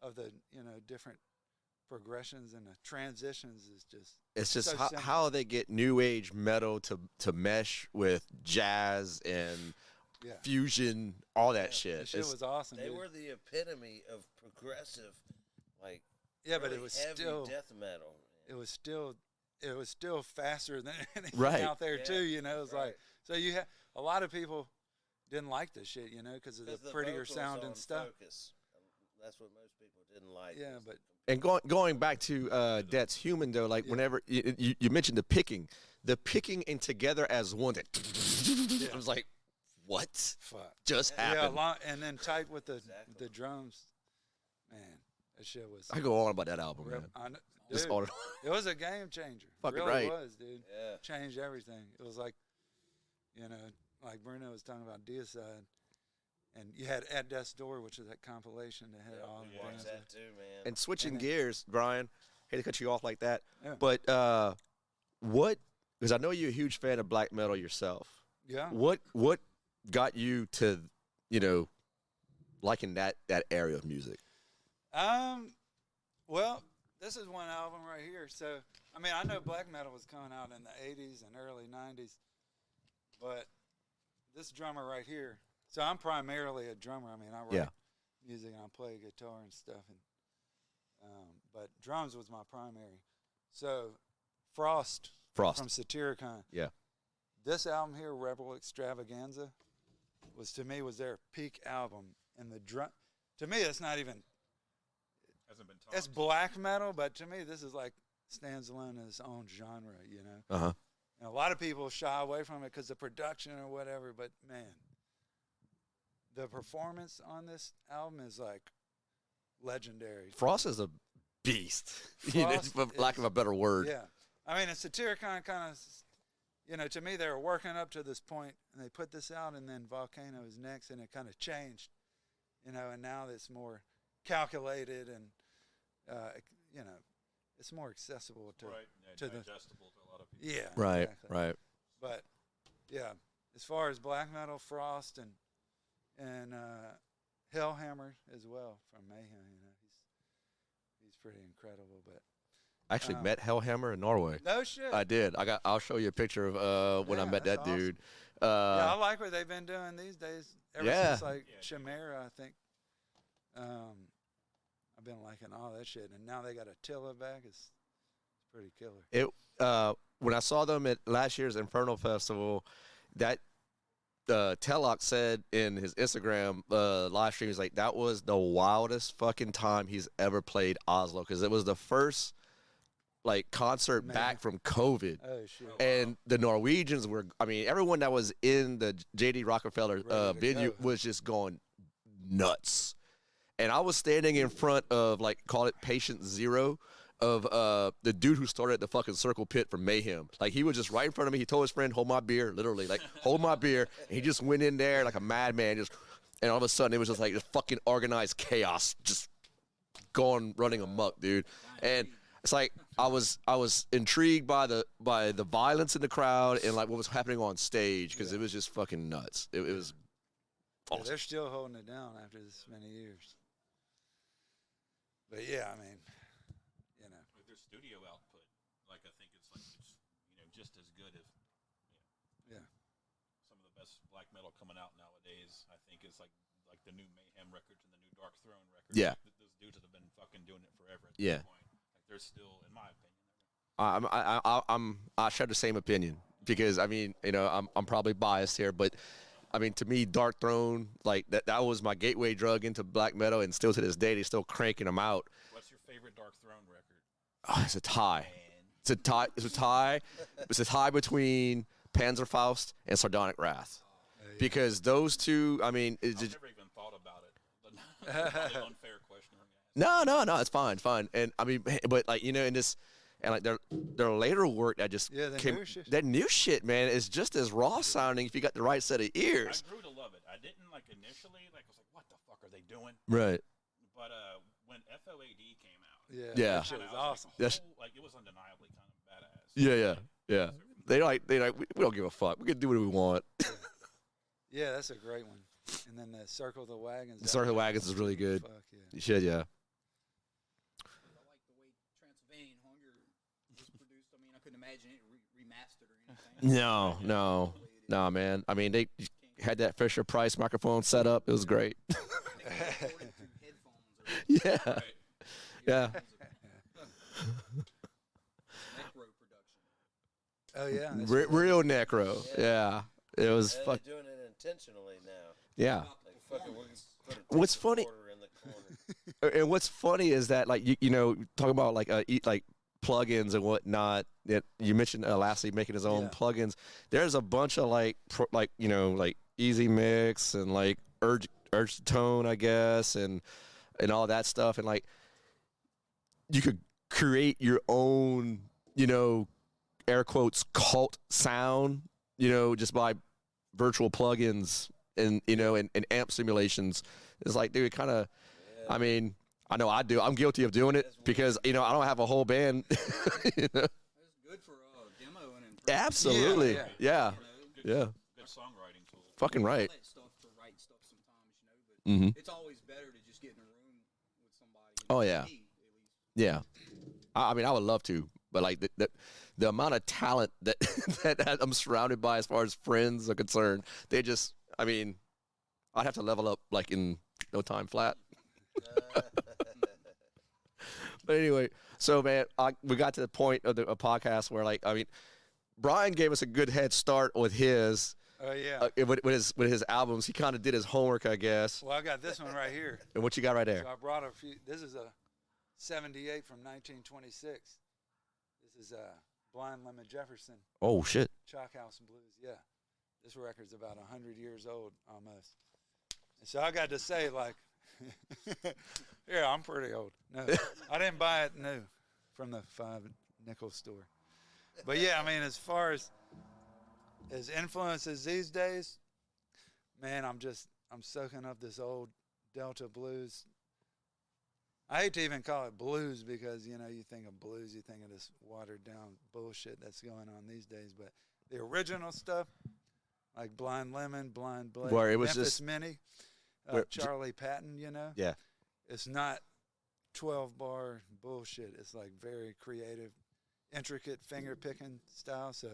of the, you know, different progressions and the transitions is just It's just so how, simple. how they get new age metal to mesh with jazz and Yeah. fusion, all that The shit. shit It's- was awesome. They dude. were the epitome of progressive, like yeah, but really it was heavy still death metal. it was still faster than anything Right. out there Yeah, too. You know, it's right. like so you had a lot of people didn't like this shit, you know, because of the 'Cause the prettier vocals sound on and stuff. Focus, that's what most people didn't like. Yeah, was but And going back to That's Human, though, like Yeah. whenever you mentioned the picking and together as one, I was like, what fuck. just Yeah, happened? and then tight with the Exactly. the drums, man. That shit was. I go on about that album, real- man. I kn- Just dude, on and it was a game changer. Fucking really right. was, dude. Yeah. Changed everything. It was like, you know, like Bruno was talking about Deicide, and you had At Death's Door, which is that compilation that had Yep, all we the watched bands. that too, man. And switching And gears, Brian, hate to cut you off like that, Yeah. but what? Because I know you're a huge fan of black metal yourself. Yeah. What got you to, liking that area of music? Well, this is one album right here. So, I mean, I know black metal was coming out in the 80s and early 90s, but this drummer right here. So I'm primarily a drummer. I mean, I write Yeah. music and I play guitar and stuff, and but drums was my primary. So, Frost Frost. from Satyricon. Yeah. This album here, Rebel Extravaganza, was their peak album, and the drum. To me, it's not even. Hasn't been taught. It's black metal, but to me, this is like stands alone in its own genre, you know. Uh-huh. And a lot of people shy away from it because of production or whatever, but man, the performance on this album is like legendary. Frost is a beast, Frost for lack of a better word. Yeah, I mean, it's Satyricon kind of, to me, they were working up to this point, and they put this out, and then Volcano is next, and it kind of changed, and now it's more calculated and, it's more accessible to. right. Yeah, to the- digestible to a lot of people. Yeah. Right, exactly. right. But yeah, as far as black metal, Frost and Hellhammer as well from Mayhem, he's pretty incredible. But I actually Um, met Hellhammer in Norway. no shit. I did. I'll show you a picture of when I Yeah, met that's that dude. yeah, I like what they've been doing these days. Ever Yeah. since like Yeah. Chimera, I think. I've been liking all that shit, and now they got Attila back. It's pretty killer. When I saw them at last year's Inferno Festival, that Tellock said in his Instagram live stream, he's like, that was the wildest fucking time he's ever played Oslo, because it was the first like concert Man. back from COVID. Oh shit. And the Norwegians were, I mean, everyone that was in the JD Rockefeller Ready to venue go. was just going nuts. And I was standing in front of, like, call it patient zero of the dude who started the fucking circle pit for Mayhem. Like, he was just right in front of me. He told his friend, hold my beer, literally, like, hold my beer. And he just went in there like a madman, and all of a sudden it was just like this fucking organized chaos, just running amok, dude. And it's like I was intrigued by the violence in the crowd and like what was happening on stage, because it was just fucking nuts. It was Yeah, awesome. they're still holding it down after this many years. But yeah, I mean, you know, With their studio output, like I think it's just as good as yeah. some of the best black metal coming out nowadays. I think is like the new Mayhem records and the new Dark Throne records. Yeah. Like, those dudes have been fucking doing it forever. At Yeah. this point. Like they're still, in my opinion. I share the same opinion, because I mean, you know, I'm probably biased here, but I mean, to me, Dark Throne, like that was my gateway drug into black metal, and still to this day, they're still cranking them out. What's your favorite Dark Throne record? Oh, it's a tie. Man. It's a tie. It's a tie. It's a tie between Panzerfaust and Sardonic Wrath, because those two. I mean, it's I've just, never even thought about it. But probably an unfair question. I'm gonna ask. no, it's fine. And I mean, but like, you know, in this, and like their later work that just Yeah, the came, new shit. that new shit, man, is just as raw sounding if you got the right set of ears. I grew to love it. I didn't like initially. Like I was like, what the fuck are they doing? Right. But when FOAD came out, Yeah. Yeah. That shit kinda, was I awesome. That's- like it was undeniably kind of badass. Yeah. They like we don't give a fuck. We can do what we want. Yeah, that's a great one. And then the Circle of the Wagons. The Circle of the Wagons is really good. Fuck yeah. You should, yeah. I like the way Transylvanian Hunger was produced. I mean, I couldn't imagine it remastered or anything. No, man. I mean, they had that Fisher Price microphone set up. It was great. I think they recorded through headphones or Yeah. Right. Yeah. Necro production. Oh yeah. that's Real necro. Yeah. It was And fuck. they're doing it intentionally now. Yeah. Like fucking, we're gonna put a What's tape funny- recorder in the corner. And what's funny is that, like, you know, talking about like like plugins and whatnot. You mentioned Lassie making his own Yeah. plugins. There's a bunch of like you know, like Easy Mix and like Urge Tone, I guess, and all that stuff. And like, you could create your own, you know, air quotes cult sound, you know, just by virtual plugins and, you know, and amp simulations. It's like, dude, kind of. I mean, I know I do. I'm guilty of doing it because, you know, I don't have a whole band. You know? It's good for demoing and Absolutely. Yeah. Yeah. Good, Yeah. Good songwriting tool. Fucking right. All that stuff to write stuff sometimes, you know, but Mm-hmm. it's always better to just get in a room with somebody. Oh, yeah. Me, at least. Yeah. I mean, I would love to, but like the amount of talent that that I'm surrounded by as far as friends are concerned, they just, I mean, I'd have to level up like in no time flat. But anyway, so man, we got to the point of the podcast where, like, I mean, Brian gave us a good head start with his Oh yeah. with his albums. He kind of did his homework, I guess. Well, I got this one right here. And what you got right there? So I brought a few. This is a 78 from 1926. This is Blind Lemon Jefferson, Oh shit! Chalk House Blues. Yeah. This record's about 100 years old almost. And so I got to say, like, yeah, I'm pretty old. No, I didn't buy it new from the 5-nickel store. But yeah, I mean, as far as influences these days, man, I'm soaking up this old Delta blues. I hate to even call it blues because, you know, you think of blues, you think of this watered down bullshit that's going on these days. But the original stuff, like Blind Lemon, Blind Blade, Where it was Memphis just- Mini, where- Charlie Patton, you know? Yeah. It's not 12-bar bullshit. It's like very creative, intricate finger-picking style. So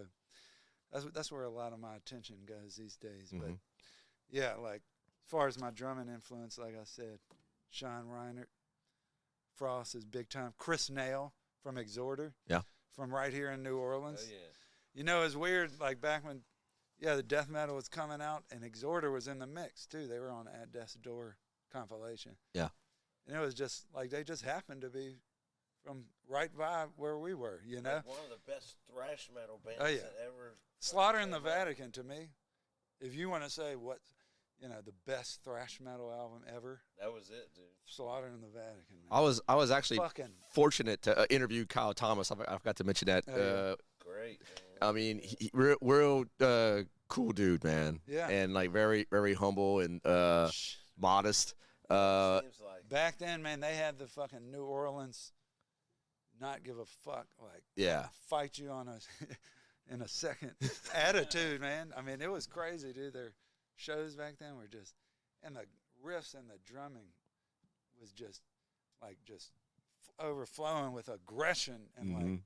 that's where a lot of my attention goes these days. But, Mhm. yeah, like, as far as my drumming influence, like I said, Sean Reinert, Frost is big time. Chris Nail from Exhorter. Yeah. From right here in New Oh Orleans. yeah. You know, it's weird, like back when yeah, the death metal was coming out, and Exhorder was in the mix too. They were on At Death's Door compilation. Yeah. And it was just like they just happened to be from right by where we were, you know. Like one of the best thrash metal bands Oh, yeah. that ever. Slaughter in the came out. Vatican, to me, if you want to say what, you know, the best thrash metal album ever, That was it, dude. Slaughter in the Vatican. Man. I was actually Fucking fortunate to interview Kyle Thomas. I forgot to mention that. Oh, yeah. Great. Man. I mean, real cool dude, man. Yeah. And like very humble and modest. Seems like back then, man, they had the fucking New Orleans not give a fuck, like Yeah. fight you on a in a second attitude, man. I mean, it was crazy, dude. Their shows back then were just, and the riffs and the drumming was just like overflowing with aggression and like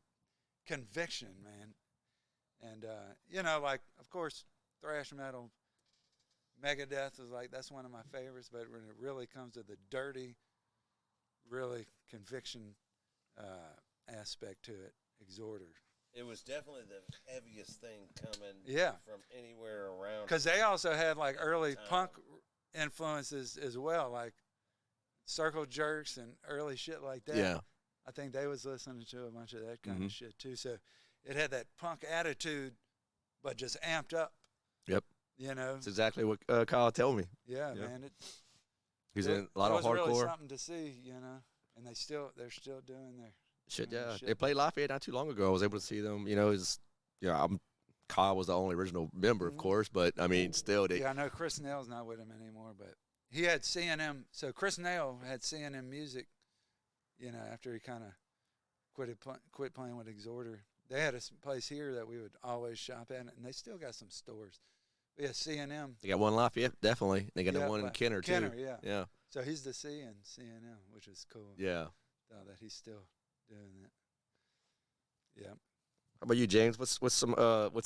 conviction, man. And you know, like of course, thrash metal, Megadeth is like that's one of my favorites. But when it really comes to the dirty, really conviction aspect to it, Exhorder. it was definitely the heaviest thing coming Yeah. from anywhere around. Because they also had like early Time. punk influences as well, like circle jerks and early shit like that. Yeah. I think they was listening to a bunch of that kind Mhm. of shit too. So it had that punk attitude, but just amped up. Yep. You know. That's exactly what Kyle told me. Yeah, yeah. man. He's in a lot it of was really hardcore. something to see, you know. And they're still doing their Shit, doing yeah. their shit. They played Lafayette not too long ago. I was able to see them. You know, Kyle was the only original member, of Mhm. course, but I mean, still, they. Yeah, I know Chris Nail's not with him anymore, but he had C&M. So Chris Nail had C&M Music, you know, after he kind of quit playing with Exhorder. They had a place here that we would always shop at, and they still got some stores. But yeah, C&M. They got one in Lafayette, definitely. They got Yeah, that one in but Kenner, too. Kenner, yeah. Yeah. So he's the C in C&M, which is cool. Yeah. That he's still doing that. Yeah. How about you, James? What's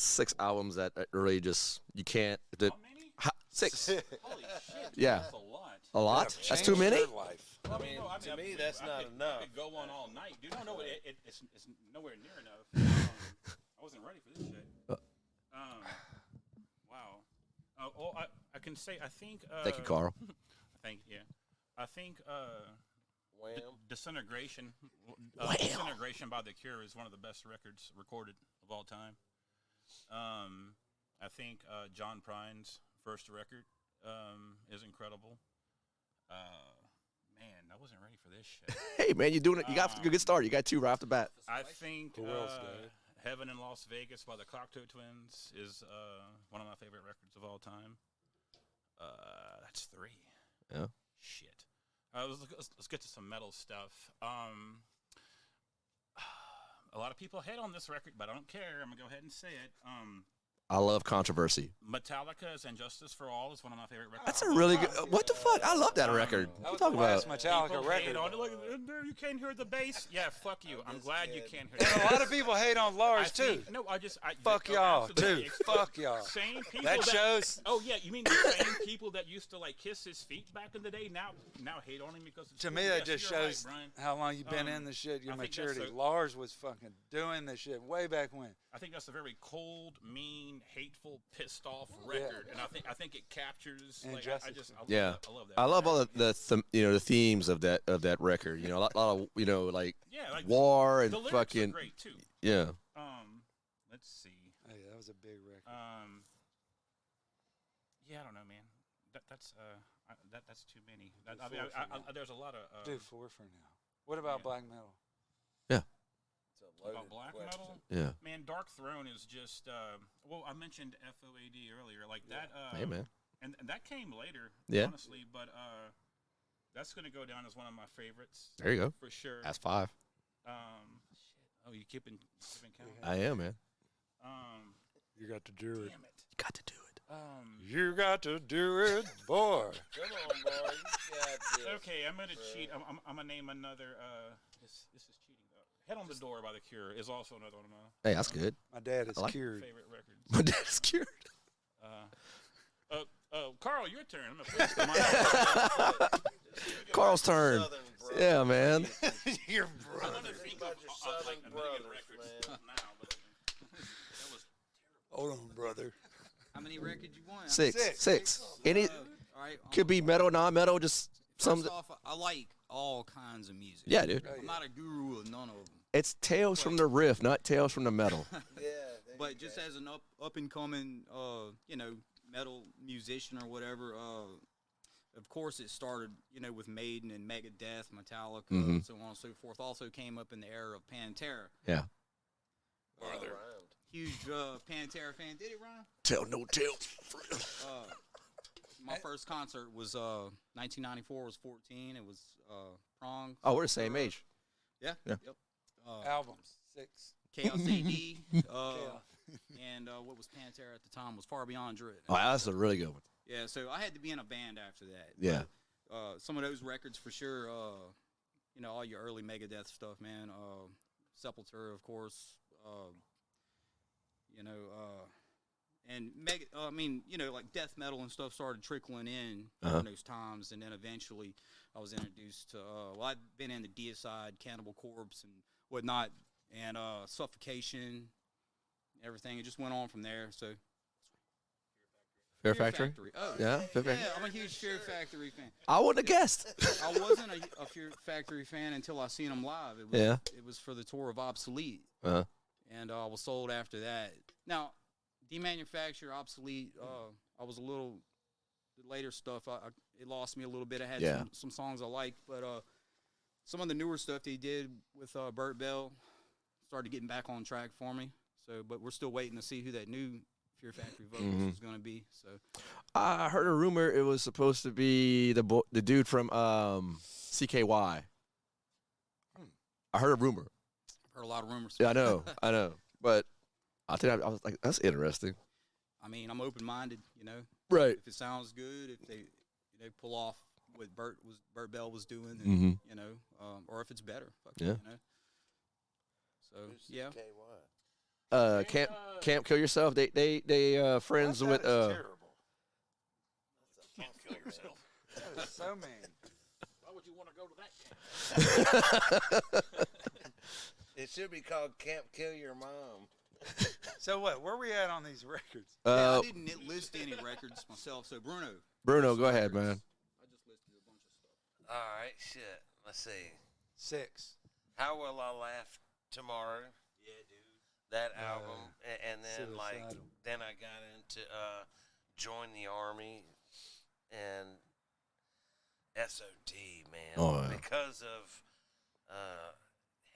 6 albums that really just you can't? How many? 6. Holy shit. Yeah. That's a lot. A lot? That That's changed too many? your life. I mean, to me, that's not I enough. could go on all night. Dude, no, it's nowhere near enough. I wasn't ready for this shit. Wow. I can say, I think. Thank you, Carl. I think Wham. Disintegration. Wham. Disintegration by The Cure is one of the best records recorded of all time. I think John Prine's first record is incredible. Man, I wasn't ready for this shit. Hey, man, you're doing it. You got a good start. You got 2 right off the bat. I think Who else got it? Heaven in Las Vegas by the Cocteau Twins is one of my favorite records of all time. That's 3. Yeah. Shit. Let's get to some metal stuff. A lot of people hate on this record, but I don't care. I'm going to go ahead and say it. I love controversy. Metallica's And Justice for All is one of my favorite records. That's a really good. What the fuck? I love that record. That What you was talking the about? last Metallica People record. hate on it. Look, you can't hear the bass. Yeah, fuck you. I'm just glad you kidding. can't hear And a lot of people hate on Lars too. No, Fuck y'all too. Fuck y'all. Same people That shows. Oh yeah, you mean the same people that used to like kiss his feet back in the day now hate on him because it's To cool? me, that Yes, just you're shows right, Brian. how long you've been Um, in the shit, your I think that's maturity. a- Lars was fucking doing this shit way back when. I think that's a very cold, mean, hateful, pissed off Yeah. record, and I think it captures. And Like, justice. I love Yeah. that. I love that. I love all record. the themes of that record. You know, a lot of like Yeah, like war and the lyrics fucking are great too. yeah. Let's see. Oh, yeah, that was a big record. Yeah, I don't know, man. That's too many. Do I mean, four for now. there's a lot of. Do 4 for now. What about yeah. black metal? It's a loaded About black question. metal? Yeah. Man, Dark Throne is just. Well, I mentioned FOAD earlier, like that. Hey, man. And that came later, Yeah. honestly, but that's gonna go down as one of my favorites There you go. for sure. That's 5. Oh, you keeping count? I am, man. You got to do it. Damn it. You got to do it. You got to do it, boy. Come on, boy. You got this. Okay, I'm gonna cheat. I'm gonna name another. This is cheating though. Head on the Door by The Cure is also another one of my Hey, that's good. My dad is I like- cured. favorite records. My dad's cured. Carl, your turn. I'm gonna put this Carl's turn. Southern bro. Yeah, man. Your I'm brother. gonna think about of your like Southern a million brothers, records man. now, but that was Hold on, brother. I'm many records you want? Six. Any All right. could be metal, non-metal, just some. First off, I like all kinds of music. Yeah, dude. I'm not a guru of none of them. It's tales from the riff, not tales from the metal. But just as an up and coming, metal musician or whatever, of course it started, with Maiden and Megadeth, Metallica, so on and so forth. Also came up in the era of Pantera. Yeah. Huge Pantera fan. Did it, Ryan? Tell no tale. My first concert was 1994. Was 14. It was Prong. Oh, we're the same age. Yeah. Yeah. Yep. Albums 6. Chaos AD. And what was Pantera at the time was Far Beyond Dread. Oh, that's a really good one. Yeah, so I had to be in a band after that. Yeah. But, some of those records for sure. All your early Megadeth stuff, man. Sepultura, of course. And like death metal and stuff started trickling in during those times, and then eventually I was introduced to. I'd been into Deicide, Cannibal Corpse, and whatnot, and Suffocation, everything. It just went on from there. So. Fear Factory? Oh, yeah, Fear Factory. Yeah, I'm a huge Fear Factory fan. I wouldn't have guessed. I wasn't a Fear Factory fan until I seen them live. It was for the tour of Obsolete. Uh-huh. And I was sold after that. Now, Demanufacture, Obsolete, I was a little, the later stuff, it lost me a little bit. I had some songs I liked, but some of the newer stuff they did with Burt Bell started getting back on track for me. So, but we're still waiting to see who that new Fear Factory vocalist is going to be. So, I heard a rumor it was supposed to be the dude from CKY. I heard a rumor. Heard a lot of rumors. Yeah, I know, but I think I was like, that's interesting. I mean, I'm open-minded, Right. If it sounds good, if they pull off what Burt Bell was doing, and, or if it's better, yeah. So yeah. Camp Kill Yourself. They friends with Terrible. Can't kill yourself. That is so mean. Why would you want to go to that camp? It should be called Camp Kill Your Mom. So what? Where we at on these records? I didn't list any records myself. So Bruno, go ahead, man. I just listed a bunch of stuff. All right, shit. Let's see. 6. How Will I Laugh Tomorrow? Yeah, dude. That album, and then Suicidal. then I got into Join the Army and SOD, man. Oh, yeah. Because of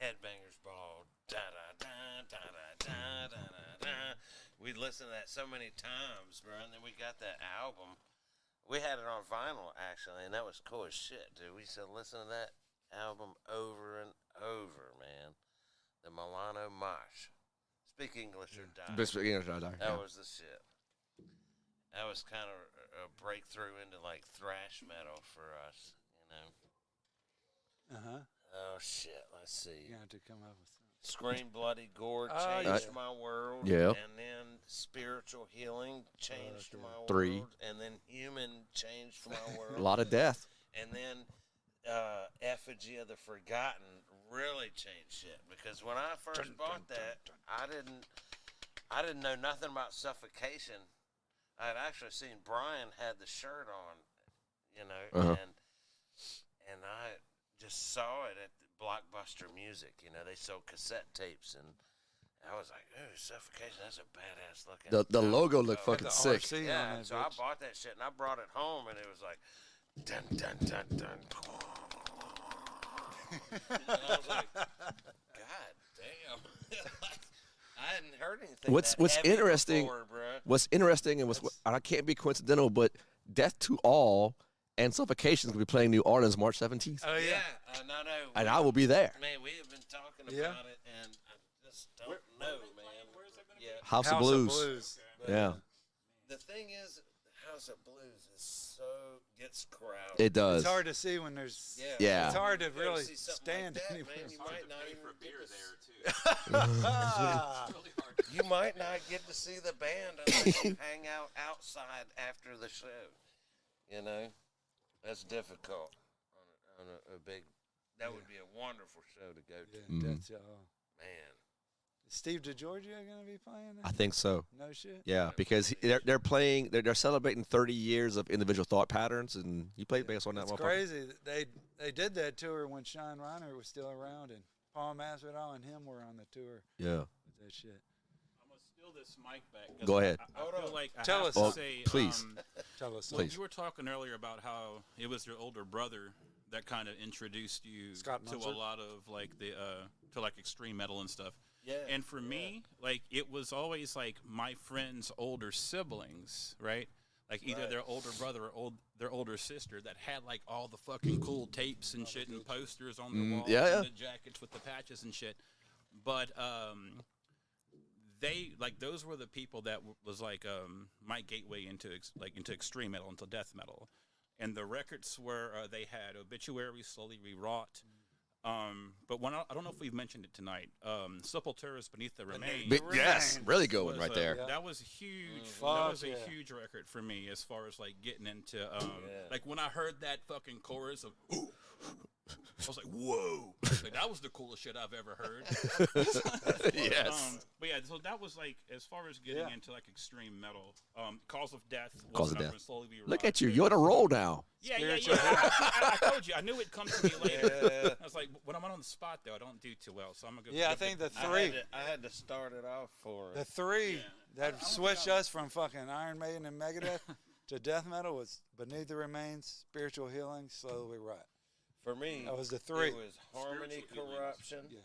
Headbangers Ball, da da da da da da da da. We listened to that so many times, bro. And then we got that album. We had it on vinyl actually, and that was cool as shit, dude. We used to listen to that album over and over, man. The Milano Mosh. Speak English or Die. That was the shit. That was kind of a breakthrough into like thrash metal for us, Oh shit, let's see. You have to come up with something. Scream Bloody Gore Oh, changed yeah. my world. Yeah. And then Spiritual Healing changed my world. 3. And then Human changed my A world. lot of death. And then Effigy of the Forgotten really changed shit, because when I first bought that, I didn't know nothing about Suffocation. I had actually seen Brian had the shirt on, and I just saw it at the Blockbuster Music. They sold cassette tapes, and I was like, "Ooh, Suffocation! That's a badass looking." The logo looked Got fucking the sick. RC on Yeah, that so I bitch. bought that shit and I brought it home, and it was like, dun dun dun dun. And I was like, God damn! Like, I hadn't heard anything. What's heavy interesting? before, bruh. What's interesting and I can't be coincidental, but Death to All and Suffocation is going to be playing New Orleans March 17th, Oh yeah. No. and I will be there. Man, we have been talking about Yeah. it, and I just don't know, man. Yeah. House of House Blues. of Blues. But Yeah, The thing is, House of Blues gets crowded. it does. It's hard to see when there's. Yeah. It's hard to You go really see something stand like that, anywhere. man, you might not even for a get beer to there too. Ah. Really hard. You might not get to see the band unless you hang out outside after the show. That's difficult on a big. That would be a wonderful show to go to, Yeah, that's all. man. Is Steve DeGiorgio gonna be playing? I think so. No shit. Yeah, because they're playing. They're celebrating 30 years of individual thought patterns, and he played bass on that. It's motherfucker. crazy. They did that tour when Sean Reiner was still around, and Paul Masvidal and him were on the tour Yeah. with that shit. I'm gonna steal this mic back. 'cause Go ahead. I feel like I Tell have us. to say, please. Tell us. Well, Please. you were talking earlier about how it was your older brother that kind of introduced you Scott to Munzer? a lot of like the to like extreme metal and stuff. Yeah. And for me, like it was always like my friends' older siblings, right? Like either Right. their older brother or their older sister that had like all the fucking cool tapes and shit and posters on the walls yeah, and the jackets with the patches and shit. But they like those were the people that was like my gateway into into extreme metal, into death metal. And the records were they had Obituary, Slowly Rewrought. But one, I don't know if we've mentioned it tonight. Sepultura's Beneath the Remains. Yes, really good one was, right there. That was huge. Fuck That was a yeah. huge record for me as far as like getting into like when I heard that fucking chorus of I was like, whoa. Like, that was the coolest shit I've ever heard. Yes. But yeah, so that was like as far as getting Yeah. into like extreme metal. Cause of Death was Cause of another Death. Slowly Be Look Rocked. at you. You're on a roll now. Yeah. Spiritual I told you. I knew it'd come to me later. Yeah. I was like, when I'm on the spot though, I don't do too well. So I'm gonna go. Yeah, I think the three, I had to start it off for the him. three Yeah. that I don't switched think us from fucking Iron Maiden and Megadeth to death metal was Beneath the Remains, Spiritual Healing, Slowly Rot. For me, That was the three. it was Harmony, Spiritual healings. Corruption, Yeah.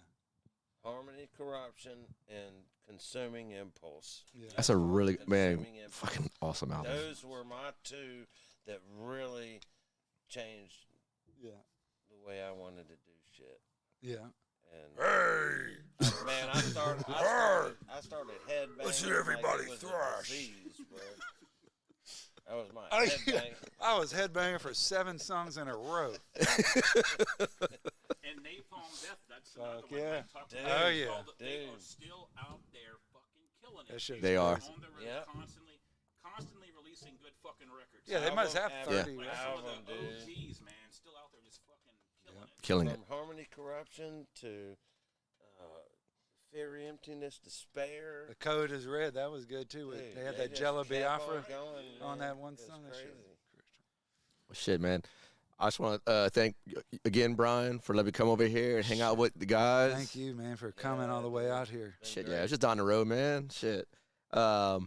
Harmony, Corruption, and Consuming Impulse. Yeah. That's a really man, Consuming Impulse. fucking awesome album. Those were my two that really changed Yeah. the way I wanted to do shit. Yeah. And man, I started headbanging. Let's hear everybody like it was thrash. A disease, bro. That was my I- headbang. I was headbanging for 7 songs in a row. And Napalm Death, that's Fuck another one. yeah. Like, talk Dude. about Oh, all yeah. They are Dude. still out there fucking killing it. That shit's They are. On the road, Yep. constantly releasing good fucking records. Yeah, they must have Album 30. Like right? some of album, the dude. OGs, man, still out there just fucking killing it. Killing it. From Harmony, Corruption to Fear, Emptiness, Despair. The Code is Red. That was good too. Dude, They had they that just Jello kept Biafra going, on man. that one It was song. That shit. crazy. Well, shit, man. I just want to thank again, Brian, for letting me come over here and hang out with the guys. Thank you, man, for coming all the way out here. Been Shit, great. yeah, it's just down the road, man. Shit. Y'all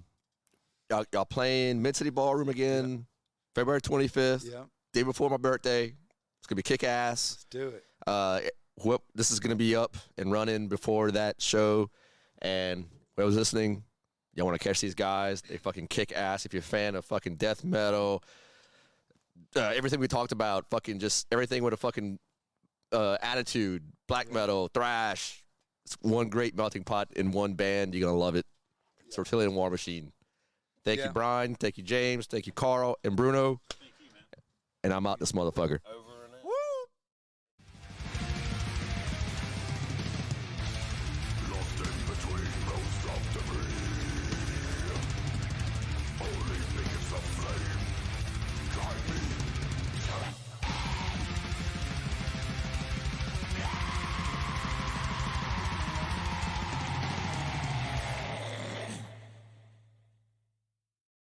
playing Mid City Ballroom again, February 25th, Yep. day before my birthday. It's gonna be kick ass. Let's do it. This is gonna be up and running before that show, and whoever's listening, y'all want to catch these guys? They fucking kick ass. If you're a fan of fucking death metal, everything we talked about, fucking just everything with a fucking attitude, black metal, thrash. It's one great melting pot in one band. You're gonna love it. It's Reptilian War Machine. Thank Yeah. you, Brian. Thank you, James. Thank you, Carl and Bruno. Thank you, man. And I'm out this motherfucker. Over